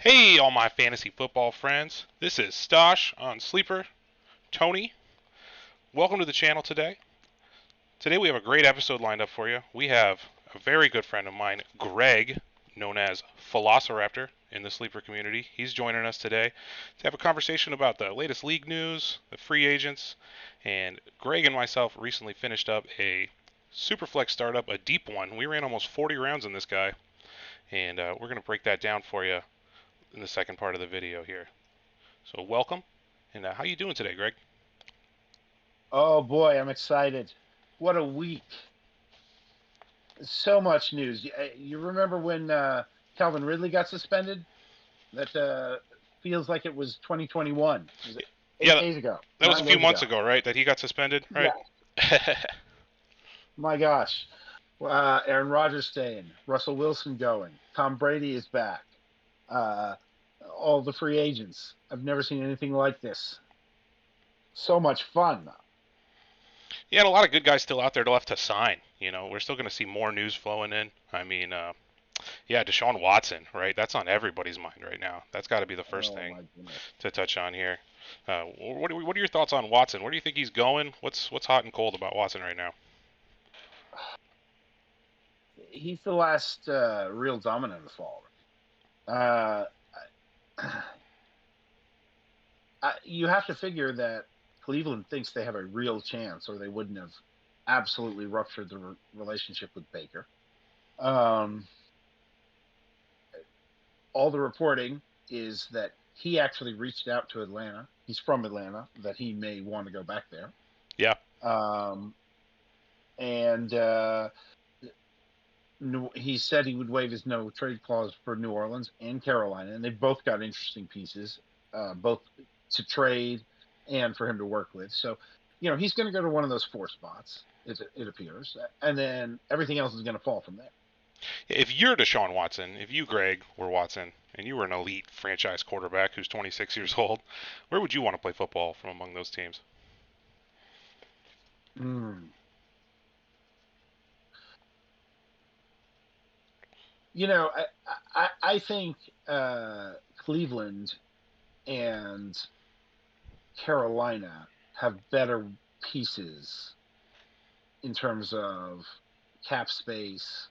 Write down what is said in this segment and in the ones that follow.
Hey, all my fantasy football friends. This is Stosh on Sleeper. Tony, welcome to the channel today. Today we have a great episode lined up for you. We have a very good friend of mine, Greg, known as Philosraptor in the Sleeper community. He's joining us today to have a conversation about the latest league news, the free agents, and Greg and myself recently finished up a Superflex startup, a deep one. We ran almost 40 rounds in this guy, and we're going to break that down for you in the second part of the video here. So welcome, and how you doing today, Greg? Oh boy, I'm excited. What a week. So much news. You remember when Calvin Ridley got suspended? That feels like it was 2021. Was it eight Yeah, days ago? that was a Nine few days months ago. ago, right? That he got suspended, right? Yeah. My gosh. Aaron Rodgers staying. Russell Wilson going. Tom Brady is back. Uh, all the free agents. I've never seen anything like this. So much fun. Yeah, and a lot of good guys still out there left to sign. We're still going to see more news flowing in. I mean, yeah, Desean Watson, right? That's on everybody's mind right now. That's got to be the first Oh thing my goodness. to touch on here. What are your thoughts on Watson? Where do you think he's going? What's hot and cold about Watson right now? He's the last real domino to fall. Uh, you have to figure that Cleveland thinks they have a real chance, or they wouldn't have absolutely ruptured the relationship with Baker. Um, all the reporting is that he actually reached out to Atlanta. He's from Atlanta, that he may want to go back there. Yeah, Um, and he said he would waive his no trade clause for New Orleans and Carolina, and they both got interesting pieces, both to trade and for him to work with. So, he's going to go to one of those four spots, it appears, and then everything else is going to fall from there. if you're Deshaun Watson, if you, Greg, were Watson, and you were an elite franchise quarterback who's 26 years old, where would you want to play football from among those teams? Mm. I think Cleveland and Carolina have better pieces in terms of cap space,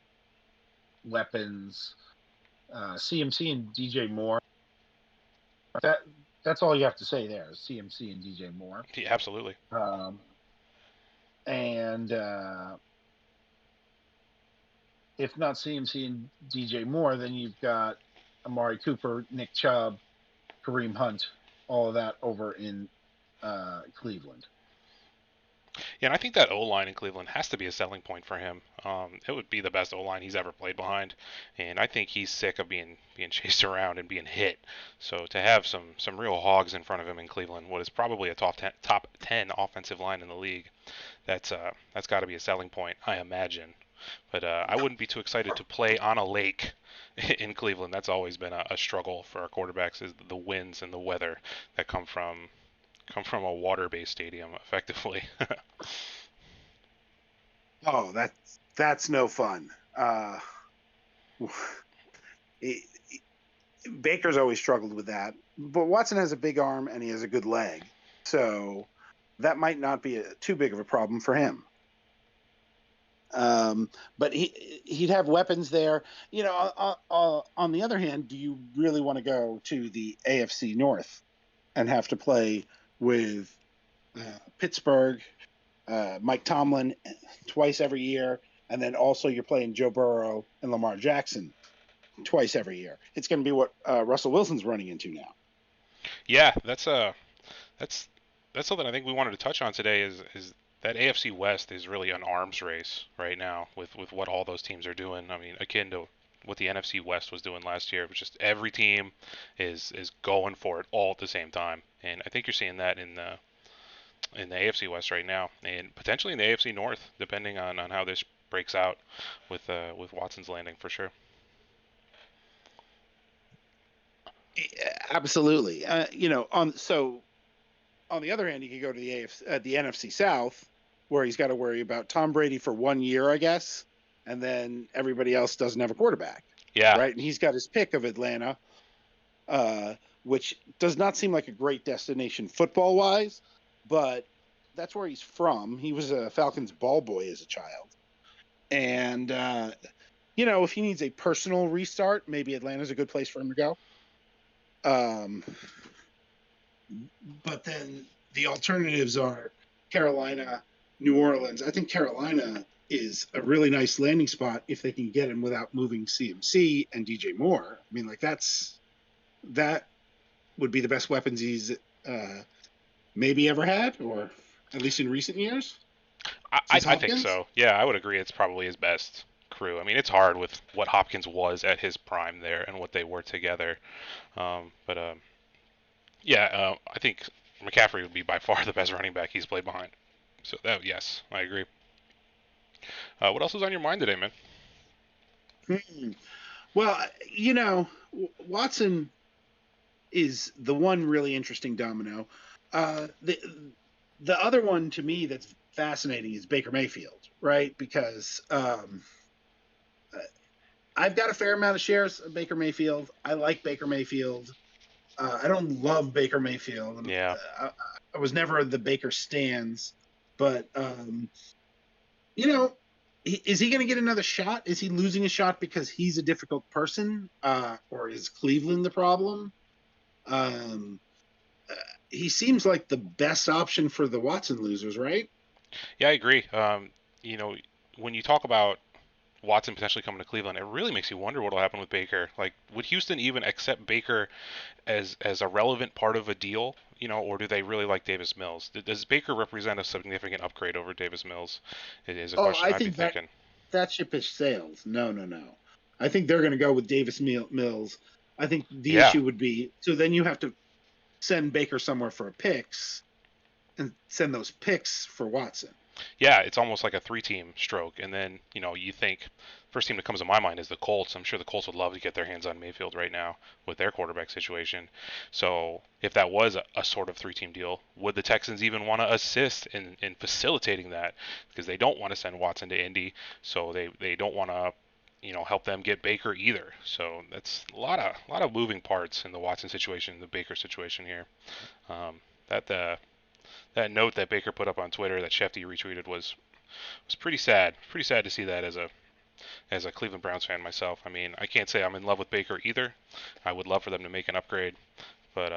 weapons, CMC and DJ Moore. That that's all you have to say there is CMC and DJ Moore. Yeah, absolutely. Um, and if not CMC and DJ Moore, then you've got Amari Cooper, Nick Chubb, Kareem Hunt, all of that over in Cleveland. Yeah, and I think that O-line in Cleveland has to be a selling point for him. It would be the best O-line he's ever played behind, and I think he's sick of being chased around and being hit. So to have some real hogs in front of him in Cleveland, what is probably a top ten offensive line in the league, that's got to be a selling point, I imagine. But I wouldn't be too excited to play on a lake in Cleveland. That's always been a struggle for our quarterbacks, is the winds and the weather that come from a water-based stadium, effectively. Oh, that's no fun. It- Baker's always struggled with that, but Watson has a big arm and he has a good leg, so that might not be too big of a problem for him. But he'd have weapons there. On the other hand, do you really want to go to the AFC North and have to play with Pittsburgh, Mike Tomlin twice every year, and then also you're playing Joe Burrow and Lamar Jackson twice every year? It's going to be what Russell Wilson's running into now. Yeah, that's that's something I think we wanted to touch on today. Is that AFC West is really an arms race right now with what all those teams are doing. I mean, akin to what the NFC West was doing last year. It was just every team is going for it all at the same time, and I think you're seeing that in the AFC West right now, and potentially in the AFC North, depending on how this breaks out with Watson's landing for sure. Absolutely. On the other hand, you could go to the NFC South, where he's got to worry about Tom Brady for 1 year, I guess, and then everybody else doesn't have a quarterback, Yeah, right? And he's got his pick of Atlanta, which does not seem like a great destination football-wise, but that's where he's from. He was a Falcons ball boy as a child. And, if he needs a personal restart, maybe Atlanta's a good place for him to go. But then the alternatives are Carolina, New Orleans. I think Carolina is a really nice landing spot if they can get him without moving CMC and DJ Moore. I mean, that would be the best weapons he's maybe ever had, or at least in recent years. I think so. Yeah, I would agree. It's probably his best crew. I mean, it's hard with what Hopkins was at his prime there and what they were together. I think McCaffrey would be by far the best running back he's played behind. So yes, I agree. What else is on your mind today, man? Well, Watson is the one really interesting domino. The other one to me that's fascinating is Baker Mayfield, right? Because I've got a fair amount of shares of Baker Mayfield. I like Baker Mayfield. I don't love Baker Mayfield. Yeah. I was never the Baker stans, but is he going to get another shot? Is he losing a shot because he's a difficult person, or is Cleveland the problem? He seems like the best option for the Watson losers, right? Yeah, I agree. When you talk about Watson potentially coming to Cleveland, it really makes you wonder what will happen with Baker. Like, would Houston even accept Baker as a relevant part of a deal? Or do they really like Davis Mills? Does Baker represent a significant upgrade over Davis Mills? It is a question I'd be thinking. That ship has sailed. No. I think they're going to go with Davis Mills. I think the issue would be, so then you have to send Baker somewhere for picks and send those picks for Watson. Yeah, it's almost like a 3-team stroke. And then, you think first team that comes to my mind is the Colts. I'm sure the Colts would love to get their hands on Mayfield right now with their quarterback situation. So if that was a sort of 3-team deal, would the Texans even want to assist in facilitating that? Because they don't want to send Watson to Indy, so they don't want to help them get Baker either. So that's a lot of moving parts in the Watson situation, the Baker situation here. That note that Baker put up on Twitter that Shefty retweeted was pretty sad. Pretty sad to see that as a Cleveland Browns fan myself. I mean, I can't say I'm in love with Baker either. I would love for them to make an upgrade, but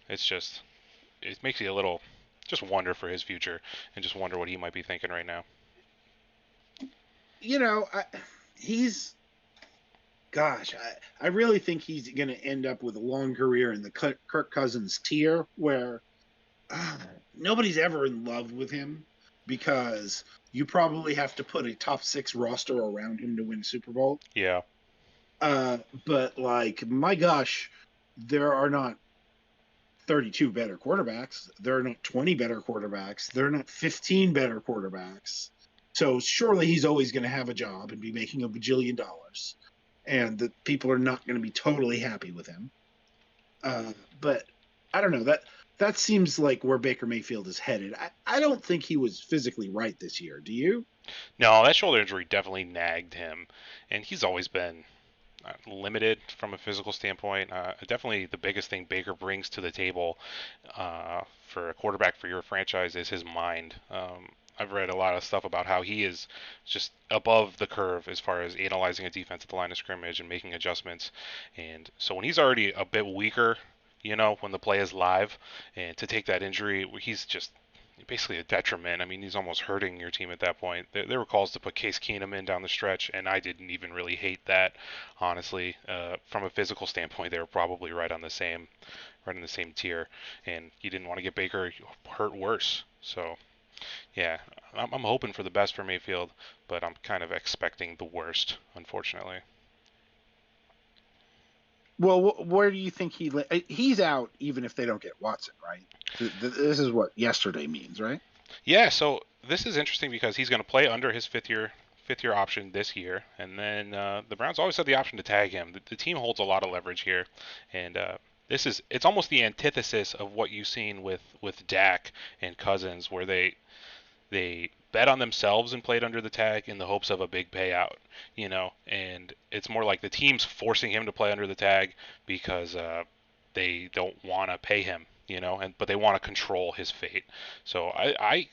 it makes you a little just wonder for his future and just wonder what he might be thinking right now. I really think he's going to end up with a long career in the Kirk Cousins tier where nobody's ever in love with him because you probably have to put a top 6 roster around him to win a Super Bowl. Yeah. But my gosh, there are not 32 better quarterbacks. There are not 20 better quarterbacks. There are not 15 better quarterbacks. So surely he's always going to have a job and be making $1 bajillion. And the people are not going to be totally happy with him. But I don't know. That seems like where Baker Mayfield is headed. I don't think he was physically right this year. Do you? No, that shoulder injury definitely nagged him. And he's always been limited from a physical standpoint. Definitely the biggest thing Baker brings to the table for a quarterback for your franchise is his mind. I've read a lot of stuff about how he is just above the curve as far as analyzing a defense at the line of scrimmage and making adjustments. And so when he's already a bit weaker, when the play is live, and to take that injury, he's just basically a detriment. I mean, he's almost hurting your team at that point. There were calls to put Case Keenum in down the stretch, and I didn't even really hate that, honestly. From a physical standpoint, they were probably right in the same tier, and you didn't want to get Baker hurt worse. So, yeah, I'm hoping for the best for Mayfield, but I'm kind of expecting the worst, unfortunately. Well, where do you think he's out even if they don't get Watson, right? This is what yesterday means, right? Yeah, so this is interesting because he's going to play under his fifth year option this year, and then the Browns always had the option to tag him. The team holds a lot of leverage here, and it's almost the antithesis of what you've seen with Dak and Cousins, where they bet on themselves and played under the tag in the hopes of a big payout, and it's more like the team's forcing him to play under the tag because they don't want to pay him, but they want to control his fate. So I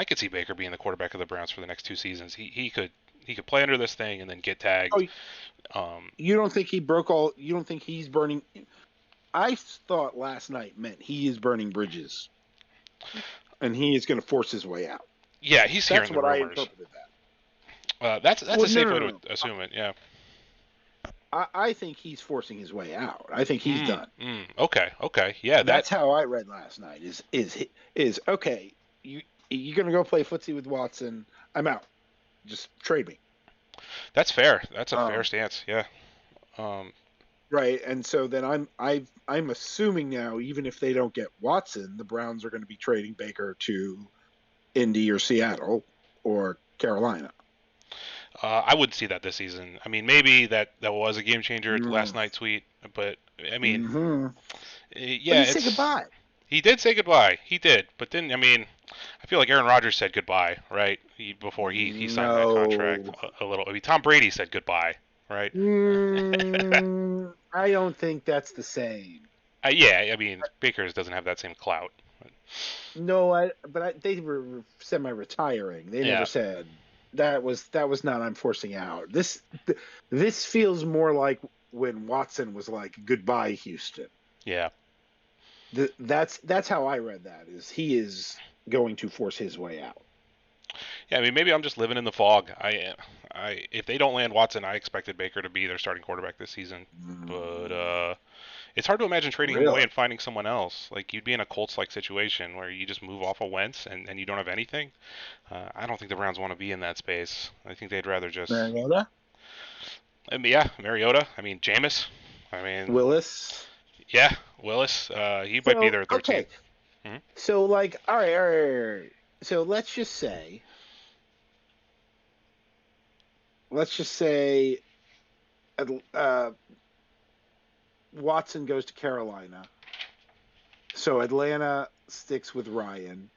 could see Baker being the quarterback of the Browns for the next 2 seasons. He could play under this thing and then get tagged. You don't think he broke all? You don't think he's burning? I thought last night meant he is burning bridges, and he is going to force his way out. Yeah, he's hearing the rumors. That's what I interpreted that. That's a safe way to assume it. Yeah. I think he's forcing his way out. I think he's done. Okay. Yeah, that's how I read last night. Is okay? You're going to go play footsie with Watson. I'm out. Just trade me. That's fair. That's a fair stance. Yeah. Right, and so then I'm assuming now, even if they don't get Watson, the Browns are going to be trading Baker to Indy or Seattle or Carolina. I wouldn't see that this season. I mean, maybe that was a game changer last night tweet, but I mean, yeah, he said goodbye. He did say goodbye. He did, but then I mean, I feel like Aaron Rodgers said goodbye, right? Before he signed that contract a little. I mean, Tom Brady said goodbye, right? I don't think that's the same. Yeah, I mean, Baker's doesn't have that same clout. No, they were semi-retiring. They never said that was not I'm forcing out. This feels more like when Watson was like goodbye Houston. Yeah. That's how I read that. Is he is going to force his way out. Yeah, I mean, maybe I'm just living in the fog. If they don't land Watson, I expected Baker to be their starting quarterback this season. But it's hard to imagine trading him away and finding someone else. Like, you'd be in a Colts-like situation where you just move off of Wentz and you don't have anything. I don't think the Browns want to be in that space. I think they'd rather just... Mariota? I mean, yeah, Mariota. I mean, Jameis. I mean... Willis? Yeah, Willis. He might be their 13th. Okay. Mm-hmm. So, like, all right. So let's just say Watson goes to Carolina. So Atlanta sticks with Ryan.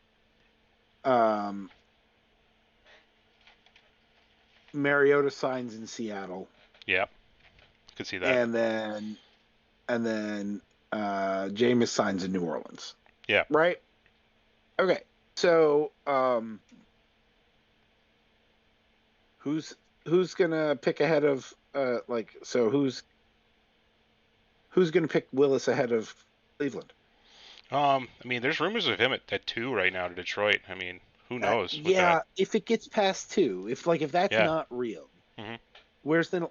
Mariota signs in Seattle. Yeah, could see that. And then Jameis signs in New Orleans. Yeah. Right? Okay. So who's gonna pick ahead of who's gonna pick Willis ahead of Cleveland? I mean, there's rumors of him at 2 right now to Detroit. I mean, who knows? Yeah, if it gets past 2, if that's not real, where's then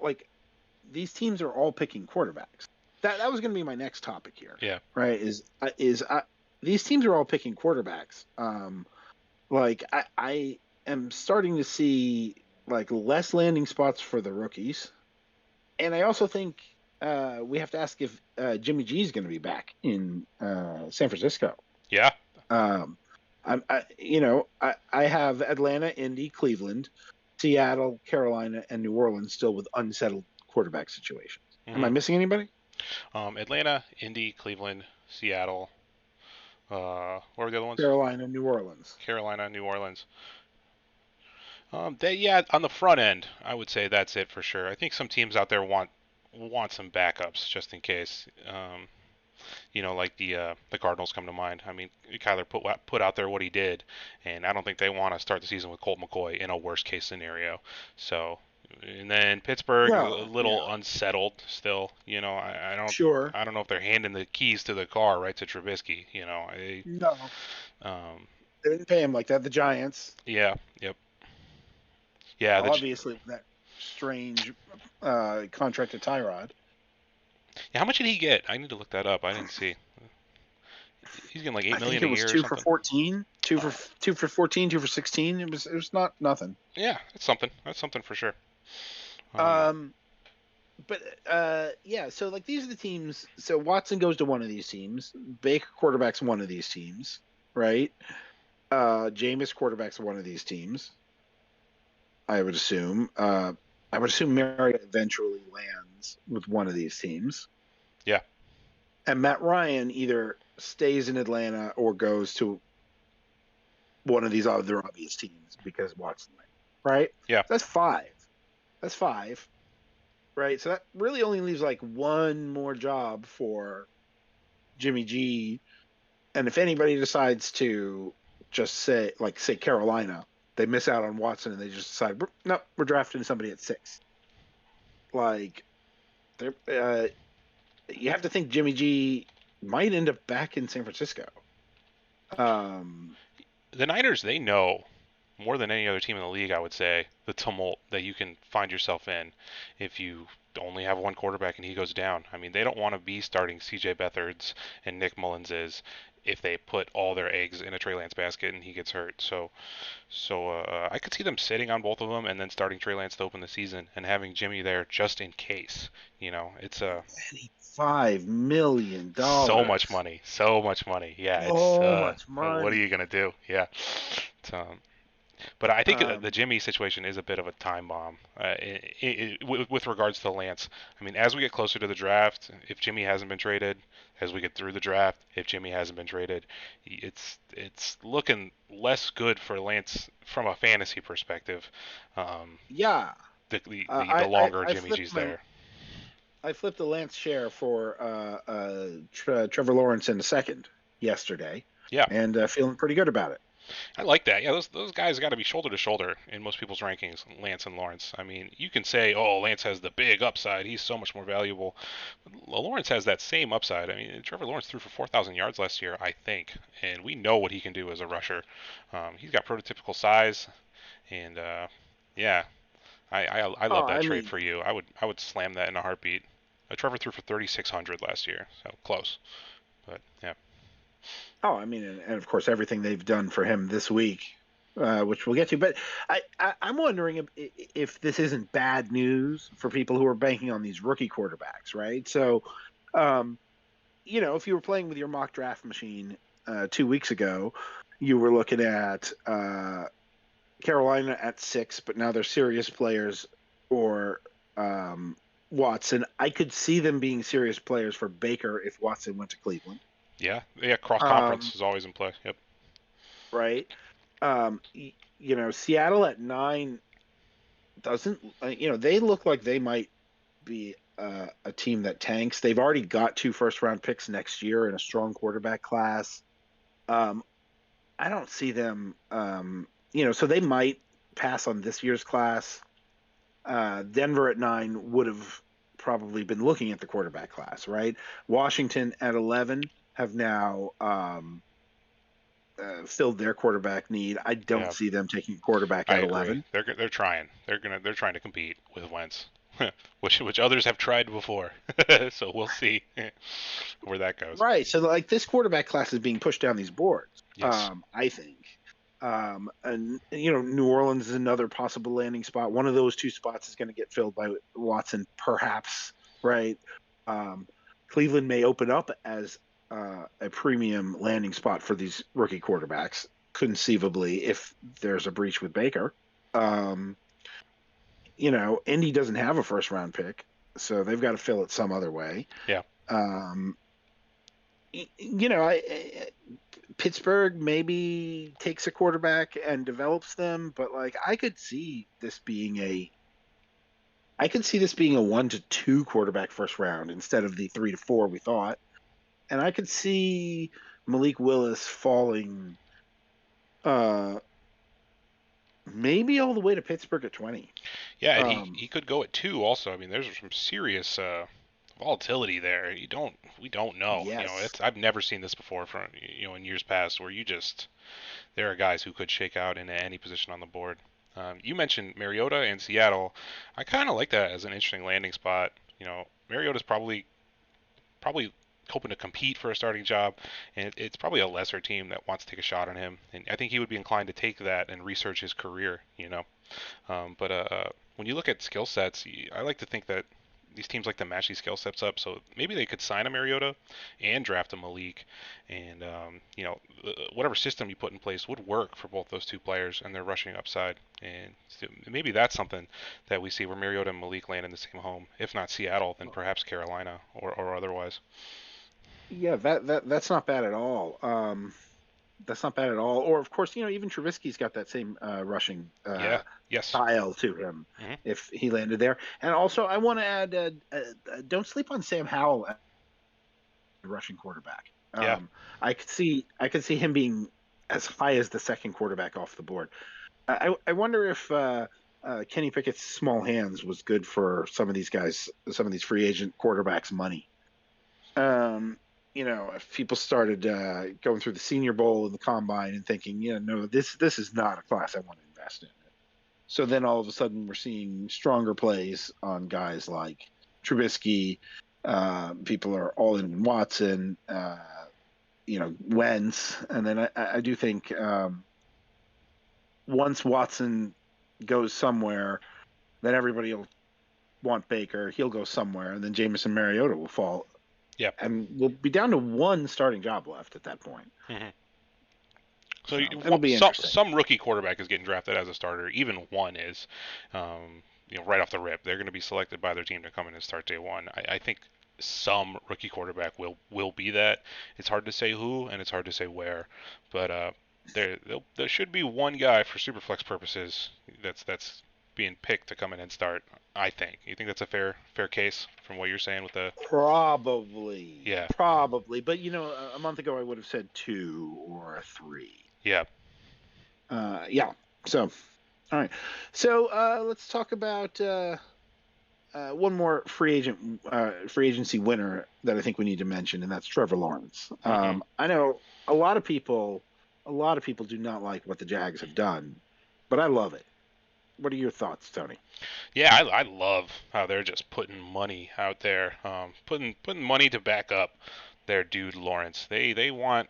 these teams are all picking quarterbacks. That was gonna be my next topic here. Yeah. Right. These teams are all picking quarterbacks. I am starting to see less landing spots for the rookies, and I also think we have to ask if Jimmy G is going to be back in San Francisco. Yeah. I have Atlanta, Indy, Cleveland, Seattle, Carolina, and New Orleans still with unsettled quarterback situations. Am I missing anybody? Atlanta, Indy, Cleveland, Seattle. What were the other ones? Carolina, New Orleans. On the front end, I would say that's it for sure. I think some teams out there want some backups just in case. Like the Cardinals come to mind. I mean, Kyler put out there what he did, and I don't think they want to start the season with Colt McCoy in a worst case scenario. So, and then Pittsburgh a little unsettled still. I don't. Sure. I don't know if they're handing the keys to the car right to Trubisky. No. They didn't pay him like that. The Giants. Yeah. Yep. Yeah. Obviously, that strange contract to Tyrod. Yeah, how much did he get? I need to look that up. I didn't see. He's getting like $8 million a year. I think it was 2 for 14, 2 for 14, 2 for 16. It was not nothing. Yeah, that's something. That's something for sure. So these are the teams. So Watson goes to one of these teams. Baker quarterbacks one of these teams, right? Jameis quarterbacks one of these teams. I would assume. Mariota eventually lands with one of these teams. Yeah. And Matt Ryan either stays in Atlanta or goes to one of these other obvious teams because Watson went. Right? Yeah. That's 5. Right? So that really only leaves one more job for Jimmy G, and if anybody decides to just say Carolina, they miss out on Watson and they just decide, no, we're drafting somebody at 6. Like, you have to think Jimmy G might end up back in San Francisco. The Niners, they know more than any other team in the league, I would say, the tumult that you can find yourself in if you only have one quarterback and he goes down. I mean, they don't want to be starting C.J. Beathard's and Nick Mullins's if they put all their eggs in a Trey Lance basket and he gets hurt. So I could see them sitting on both of them and then starting Trey Lance to open the season and having Jimmy there just in case. You know, it's $5 million. So much money. Yeah, so much money. What are you gonna do? Yeah. But I think the Jimmy situation is a bit of a time bomb with regards to Lance. I mean, as we get closer to the draft, if Jimmy hasn't been traded, as we get through the draft, if Jimmy hasn't been traded, it's looking less good for Lance from a fantasy perspective. Yeah. The longer Jimmy G's there. I flipped the Lance share for Trevor Lawrence in the second yesterday. Yeah. And feeling pretty good about it. I like that. Yeah, those guys got to be shoulder to shoulder in most people's rankings, Lance and Lawrence. I mean, you can say, oh, Lance has the big upside. He's so much more valuable. Lawrence has that same upside. I mean, Trevor Lawrence threw for 4,000 yards last year, I think, and we know what he can do as a rusher. He's got prototypical size, and yeah, I love that trade for you. I would slam that in a heartbeat. Trevor threw for 3,600 last year, so close. But yeah. Oh, I mean, and of course, everything they've done for him this week, which we'll get to. But I'm wondering if this isn't bad news for people who are banking on these rookie quarterbacks, right? So, if you were playing with your mock draft machine 2 weeks ago, you were looking at Carolina at 6, but now they're serious players, or Watson. I could see them being serious players for Baker if Watson went to Cleveland. Yeah, cross conference is always in play. Yep. Right. Seattle at 9 doesn't. They look like they might be a team that tanks. They've already got 2 first-round picks next year in a strong quarterback class. I don't see them. So they might pass on this year's class. Denver at 9 would have probably been looking at the quarterback class, right? Washington at 11 have now filled their quarterback need. I don't see them taking quarterback at 11. They're trying. They're trying to compete with Wentz, which others have tried before. So we'll see where that goes. Right. So this quarterback class is being pushed down these boards. Yes. I think. And New Orleans is another possible landing spot. One of those 2 spots is going to get filled by Watson, perhaps. Right. Cleveland may open up as a premium landing spot for these rookie quarterbacks, conceivably, if there's a breach with Baker. Indy doesn't have a first-round pick, so they've got to fill it some other way. Yeah. Pittsburgh maybe takes a quarterback and develops them, but I could see this being a 1 to 2 quarterback first round instead of the 3 to 4 we thought. And I could see Malik Willis falling maybe all the way to Pittsburgh at 20. Yeah, and he could go at 2 also. I mean, there's some serious volatility there. We don't know. Yes. I've never seen this before in years past where there are guys who could shake out in any position on the board. You mentioned Mariota and Seattle. I kind of like that as an interesting landing spot. Mariota's probably hoping to compete for a starting job, and it's probably a lesser team that wants to take a shot on him. And I think he would be inclined to take that and research his career. But when you look at skill sets, I like to think that these teams like to match these skill sets up, so maybe they could sign a Mariota and draft a Malik, and whatever system you put in place would work for both those 2 players and their rushing upside. And so maybe that's something that we see where Mariota and Malik land in the same home. If not Seattle, then perhaps Carolina or otherwise. Yeah, that's not bad at all. That's not bad at all. Or of course, even Trubisky's got that same rushing style to him if he landed there. And also, I want to add, don't sleep on Sam Howell rushing quarterback. Yeah. I could see him being as high as the second quarterback off the board. I wonder if Kenny Pickett's small hands was good for some of these guys, some of these free agent quarterbacks' money. If people started going through the Senior Bowl and the Combine and thinking, no, this is not a class I want to invest in. So then all of a sudden we're seeing stronger plays on guys like Trubisky. People are all in Watson, Wentz. And then I do think once Watson goes somewhere, then everybody will want Baker. He'll go somewhere, and then Jamison Mariota will fall. Yeah. And we'll be down to one starting job left at that point. Mm-hmm. So it'll be interesting. Some rookie quarterback is getting drafted as a starter. Even one is, right off the rip. They're going to be selected by their team to come in and start day one. I think some rookie quarterback will be that. It's hard to say who, and it's hard to say where. But there should be one guy for Superflex purposes that's being picked to come in and start. I think. You think that's a fair case from what you're saying with the... Probably. Yeah. Probably. But, a month ago I would have said 2 or 3. Yeah. Yeah. So, all right. So let's talk about one more free agency winner that I think we need to mention, and that's Trevor Lawrence. Mm-hmm. I know a lot of people do not like what the Jags have done, but I love it. What are your thoughts, Tony? Yeah, I love how they're just putting money out there, putting money to back up their dude Lawrence. They want,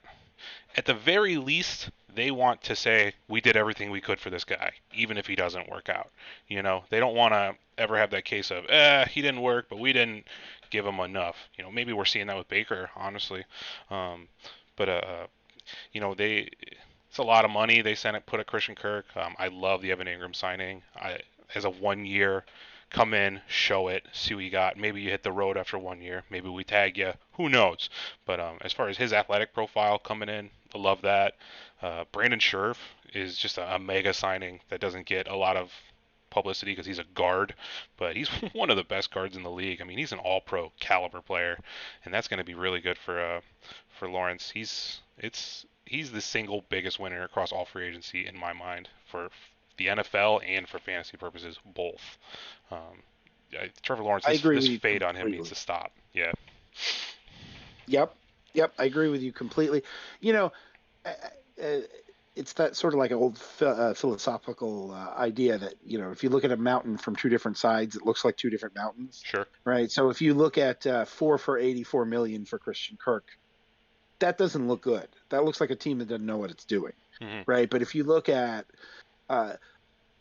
at the very least, they want to say we did everything we could for this guy, even if he doesn't work out. They don't want to ever have that case of he didn't work, but we didn't give him enough. Maybe we're seeing that with Baker, honestly. It's a lot of money they put at Christian Kirk. I love the Evan Ingram signing. As a 1 year, come in, show it, see what you got. Maybe you hit the road after 1 year. Maybe we tag you. Who knows? But as far as his athletic profile coming in, I love that. Brandon Scherf is just a mega signing that doesn't get a lot of publicity because he's a guard, but he's one of the best guards in the league. I mean, he's an all-pro caliber player, and that's going to be really good for Lawrence. He's the single biggest winner across all free agency in my mind for the NFL and for fantasy purposes, both. Trevor Lawrence, this fade on him needs to stop. Yeah. Yep. I agree with you completely. It's that sort of like an old philosophical idea that, if you look at a mountain from two different sides, it looks like two different mountains. Sure. Right. So if you look at 4 for $84 million for Christian Kirk, that doesn't look good. That looks like a team that doesn't know what it's doing. Mm-hmm. Right. But if you look at,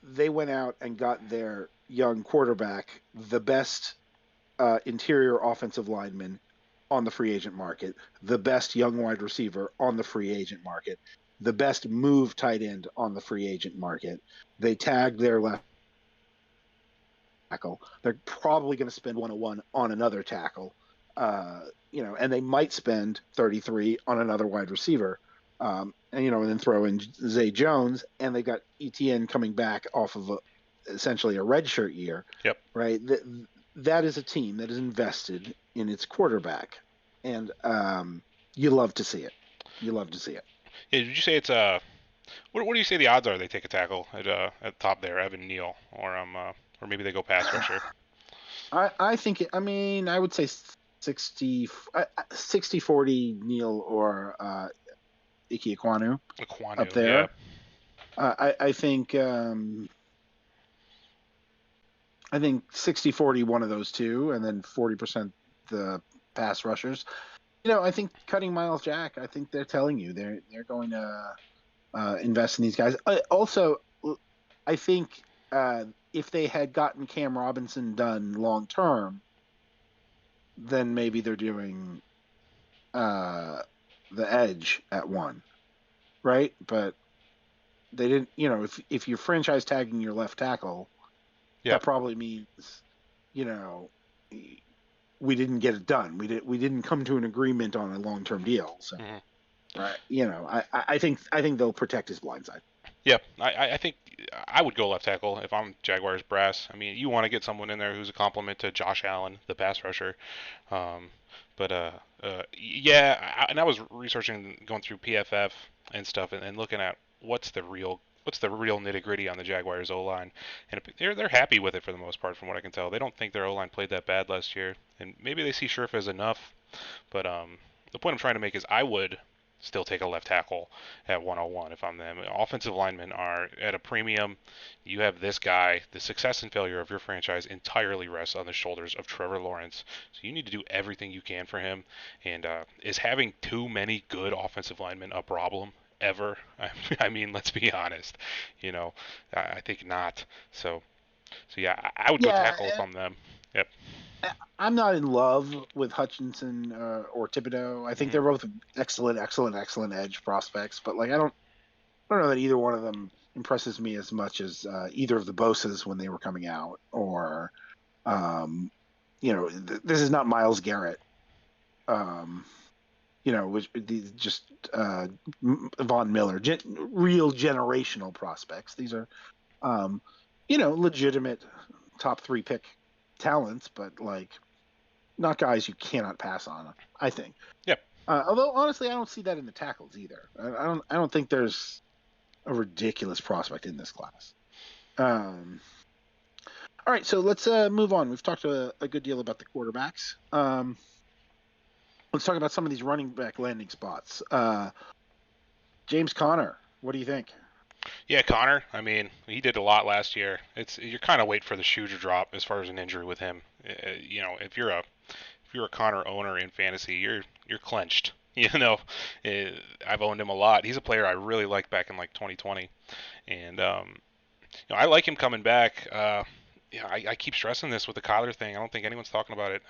they went out and got their young quarterback, the best interior offensive lineman on the free agent market, the best young wide receiver on the free agent market, the best move tight end on the free agent market. They tagged their left tackle. They're probably going to spend 101 on another tackle, and they might spend 33 on another wide receiver, and then throw in Zay Jones, and they got ETN coming back off of essentially a redshirt year. Yep. Right. That is a team that is invested in its quarterback, and you love to see it. Yeah, did you say it's what do you say the odds are they take a tackle at the top there, Evan Neal, or maybe they go pass rusher? I think I would say 60-40 Neal or Ike Ekwonu up there. Yeah. I think 60-40 one of those two, and then 40% the pass rushers. I think cutting Miles Jack, I think they're telling you they're going to invest in these guys. Also, I think if they had gotten Cam Robinson done long term, then maybe they're doing the edge at 1, right? But they didn't. If you're franchise tagging your left tackle, that probably means we didn't get it done. We didn't come to an agreement on a long-term deal. So, right, I think they'll protect his blind side. Yeah, I think I would go left tackle if I'm Jaguars brass. I mean, you want to get someone in there who's a complement to Josh Allen, the pass rusher. Um, yeah, and I was researching, going through PFF and stuff, and looking at what's the real nitty gritty on the Jaguars O-line, and they're happy with it for the most part, from what I can tell. They don't think their O-line played that bad last year, and maybe they see Scherf as enough. But the point I'm trying to make is I would still take a left tackle at 101 if I'm them. Offensive linemen are at a premium. You have this guy. The success and failure of your franchise entirely rests on the shoulders of Trevor Lawrence. So you need to do everything you can for him. And is having too many good offensive linemen a problem ever? I mean, let's be honest. I think not. So yeah, I would go Yeah, tackle if I'm them. Yep. I'm not in love with Hutchinson or Thibodeau. I think they're both excellent edge prospects, but like I don't know that either one of them impresses me as much as either of the Bosas when they were coming out, or this is not Myles Garrett, which just Von Miller, real generational prospects. These are legitimate top 3 pick talents, but like not guys you cannot pass on, I think. Yep. Although honestly, I don't see that in the tackles either. I don't think there's a ridiculous prospect in this class. All right, so let's move on. We've talked a good deal about the quarterbacks. Let's talk about some of these running back landing spots. James Conner, what do you think? Yeah, Connor. I mean, he did a lot last year. You're kind of waiting for the shoe to drop as far as an injury with him. If you're a Connor owner in fantasy, you're clenched. I've owned him a lot. He's a player I really liked back in like 2020, and I like him coming back. I keep stressing this with the Kyler thing. I don't think anyone's talking about it.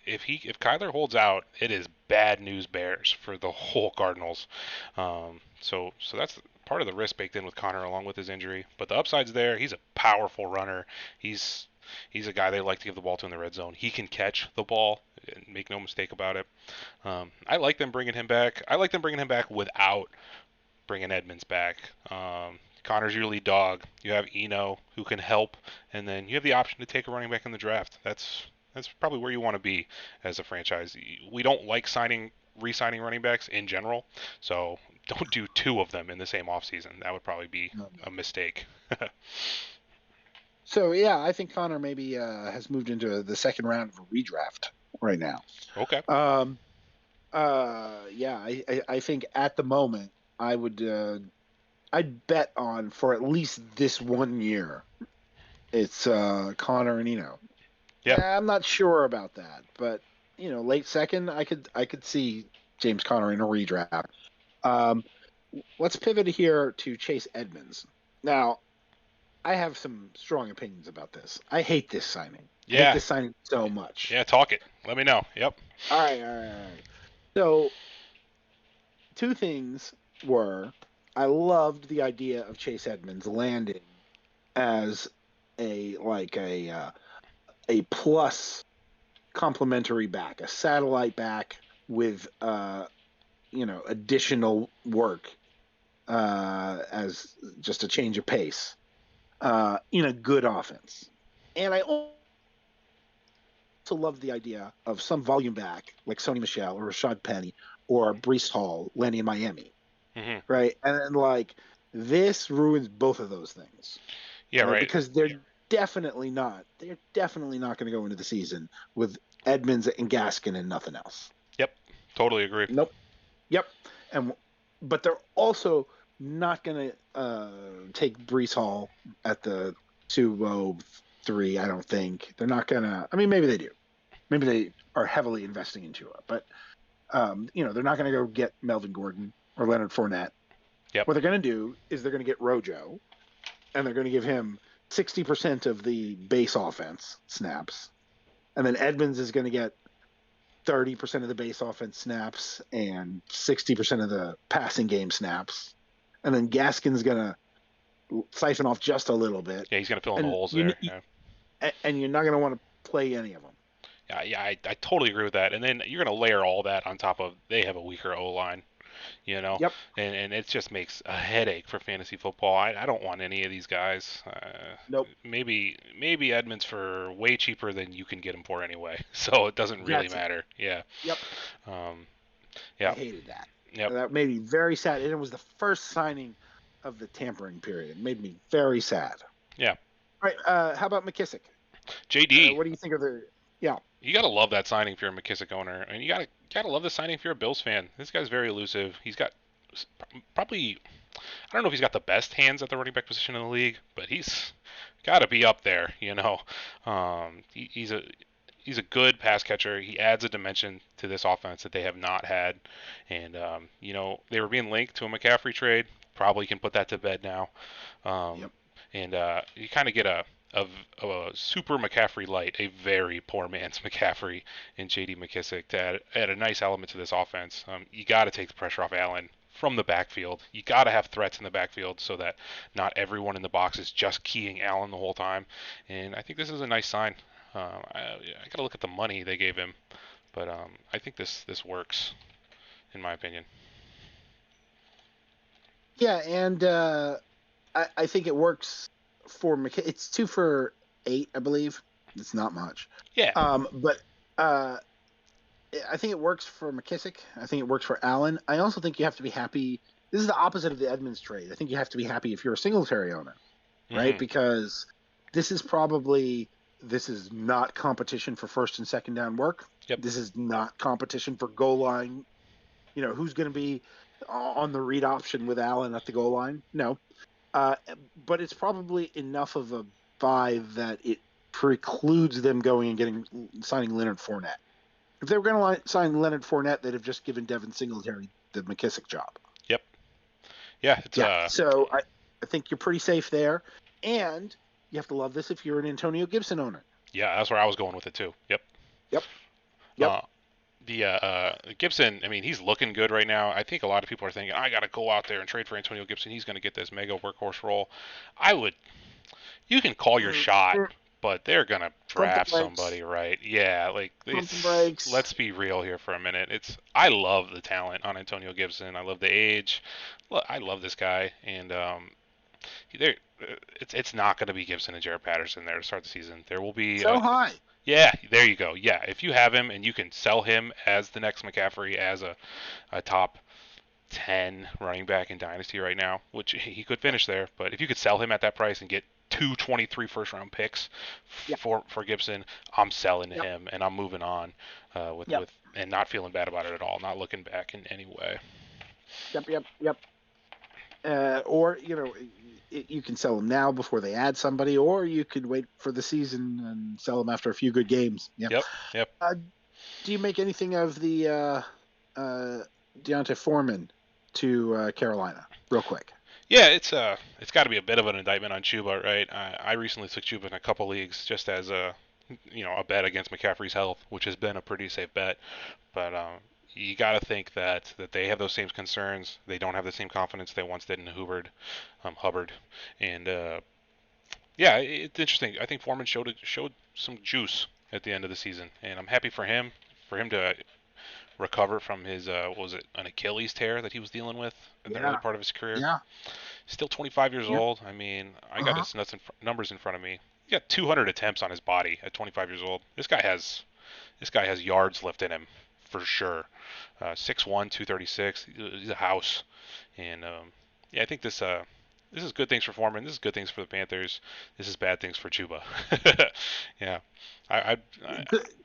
If Kyler holds out, it is bad news bears for the whole Cardinals. So that's part of the risk baked in with Connor, along with his injury. But the upside's there. He's a powerful runner. He's a guy they like to give the ball to in the red zone. He can catch the ball. Make no mistake about it. I like them bringing him back. I like them bringing him back without bringing Edmonds back. Connor's your lead dog. You have Eno who can help, and then you have the option to take a running back in the draft. That's probably where you want to be as a franchise. We don't like re-signing running backs in general, so don't do 2 of them in the same offseason. That would probably be a mistake. So yeah, I think Connor maybe has moved into the second round of a redraft right now. Okay. Yeah, I think at the moment I would I'd bet on, for at least this 1 year, it's Connor and Eno. Yeah. I'm not sure about that, but late second, I could see James Conner in a redraft. Let's pivot here to Chase Edmonds. Now, I have some strong opinions about this. I hate this signing. Yeah. I hate this signing so much. Yeah, talk it. Let me know. Yep. All right. So, 2 things were, I loved the idea of Chase Edmonds landing as a plus complementary back, a satellite back with additional work as just a change of pace in a good offense. And I also love the idea of some volume back like Sony Michel or Rashad Penny or Breece Hall landing in Miami. Mm-hmm. Right. And then this ruins both of those things. Yeah, right. Because they're definitely not going to go into the season with Edmonds and Gaskin and nothing else. Yep. Totally agree. Nope. Yep. But they're also not going to take Breece Hall at the 203. I don't think they're not going to. I mean, maybe they do. Maybe they are heavily investing into it, but they're not going to go get Melvin Gordon or Leonard Fournette. Yep. What they're going to do is they're going to get Rojo, and they're going to give him 60% of the base offense snaps, and then Edmonds is going to get 30% of the base offense snaps and 60% of the passing game snaps, and then Gaskin's going to siphon off just a little bit. Yeah, he's going to fill in the holes there. And you're not going to want to play any of them. Yeah, I totally agree with that. And then you're going to layer all that on top of they have a weaker O-line. Yep. And it just makes a headache for fantasy football. I don't want any of these guys. Nope. Maybe Edmonds for way cheaper than you can get him for anyway. So it doesn't really matter. Yeah. Yep. Yeah. I hated that. Yep. That made me very sad. And it was the first signing of the tampering period. It made me very sad. Yeah. All right. How about McKissick? JD. What do you think of the? Yeah. You gotta love that signing if you're a McKissick owner, and you gotta love the signing if you're a Bills fan. This guy's very elusive. He's got probably, I don't know if he's got the best hands at the running back position in the league, but he's got to be up there. He's a good pass catcher. He adds a dimension to this offense that they have not had, and they were being linked to a McCaffrey trade. Probably can put that to bed now. Yep. And you kind of get a super McCaffrey light, a very poor man's McCaffrey in J.D. McKissick to add a nice element to this offense. You got to take the pressure off Allen from the backfield. You got to have threats in the backfield so that not everyone in the box is just keying Allen the whole time. And I think this is a nice sign. I got to look at the money they gave him, but I think this works, in my opinion. Yeah, and I think it works for McKissick. It's 2 for 8, I believe. It's not much. Yeah. But I think it works for McKissick. I think it works for Allen. I also think you have to be happy. This is the opposite of the Edmonds trade. I think you have to be happy if you're a Singletary owner, right? Mm-hmm. Because this is not competition for first and second down work. Yep. This is not competition for goal line. Who's going to be on the read option with Allen at the goal line? No. But it's probably enough of a buy that it precludes them going and signing Leonard Fournette. If they were going to sign Leonard Fournette, they'd have just given Devin Singletary the McKissick job. Yep. Yeah. So I think you're pretty safe there. And you have to love this if you're an Antonio Gibson owner. Yeah, that's where I was going with it too. Yep. The Gibson, I mean, he's looking good right now. I think a lot of people are thinking, I got to go out there and trade for Antonio Gibson. He's going to get this mega workhorse role. You can call your shot, but they're going to draft somebody, right? Yeah, let's be real here for a minute. I love the talent on Antonio Gibson. I love the age. I love this guy, and it's not going to be Gibson and Jared Patterson there to start the season. There will be high. Yeah, there you go. Yeah, if you have him and you can sell him as the next McCaffrey as a top 10 running back in Dynasty right now, which he could finish there, but if you could sell him at that price and get 2 first-round picks for Gibson, I'm selling him and I'm moving on with and not feeling bad about it at all, not looking back in any way. Yep. Or you can sell them now before they add somebody, or you could wait for the season and sell them after a few good games. Yep. Do you make anything of the Deontay Foreman to Carolina, real quick? Yeah, it's got to be a bit of an indictment on Chuba, right? I recently took Chuba in a couple leagues just as a bet against McCaffrey's health, which has been a pretty safe bet, but you got to think that they have those same concerns. They don't have the same confidence they once did in Hubbard, and it's interesting. I think Foreman showed some juice at the end of the season, and I'm happy for him to recover from his an Achilles tear that he was dealing with in the early part of his career. Yeah, still 25 years old. I mean, I got his numbers in front of me. He got 200 attempts on his body at 25 years old. This guy has yards left in him for sure. 6'1", 236. He's a house, and I think this is good things for Foreman. This is good things for the Panthers. This is bad things for Chuba. Yeah,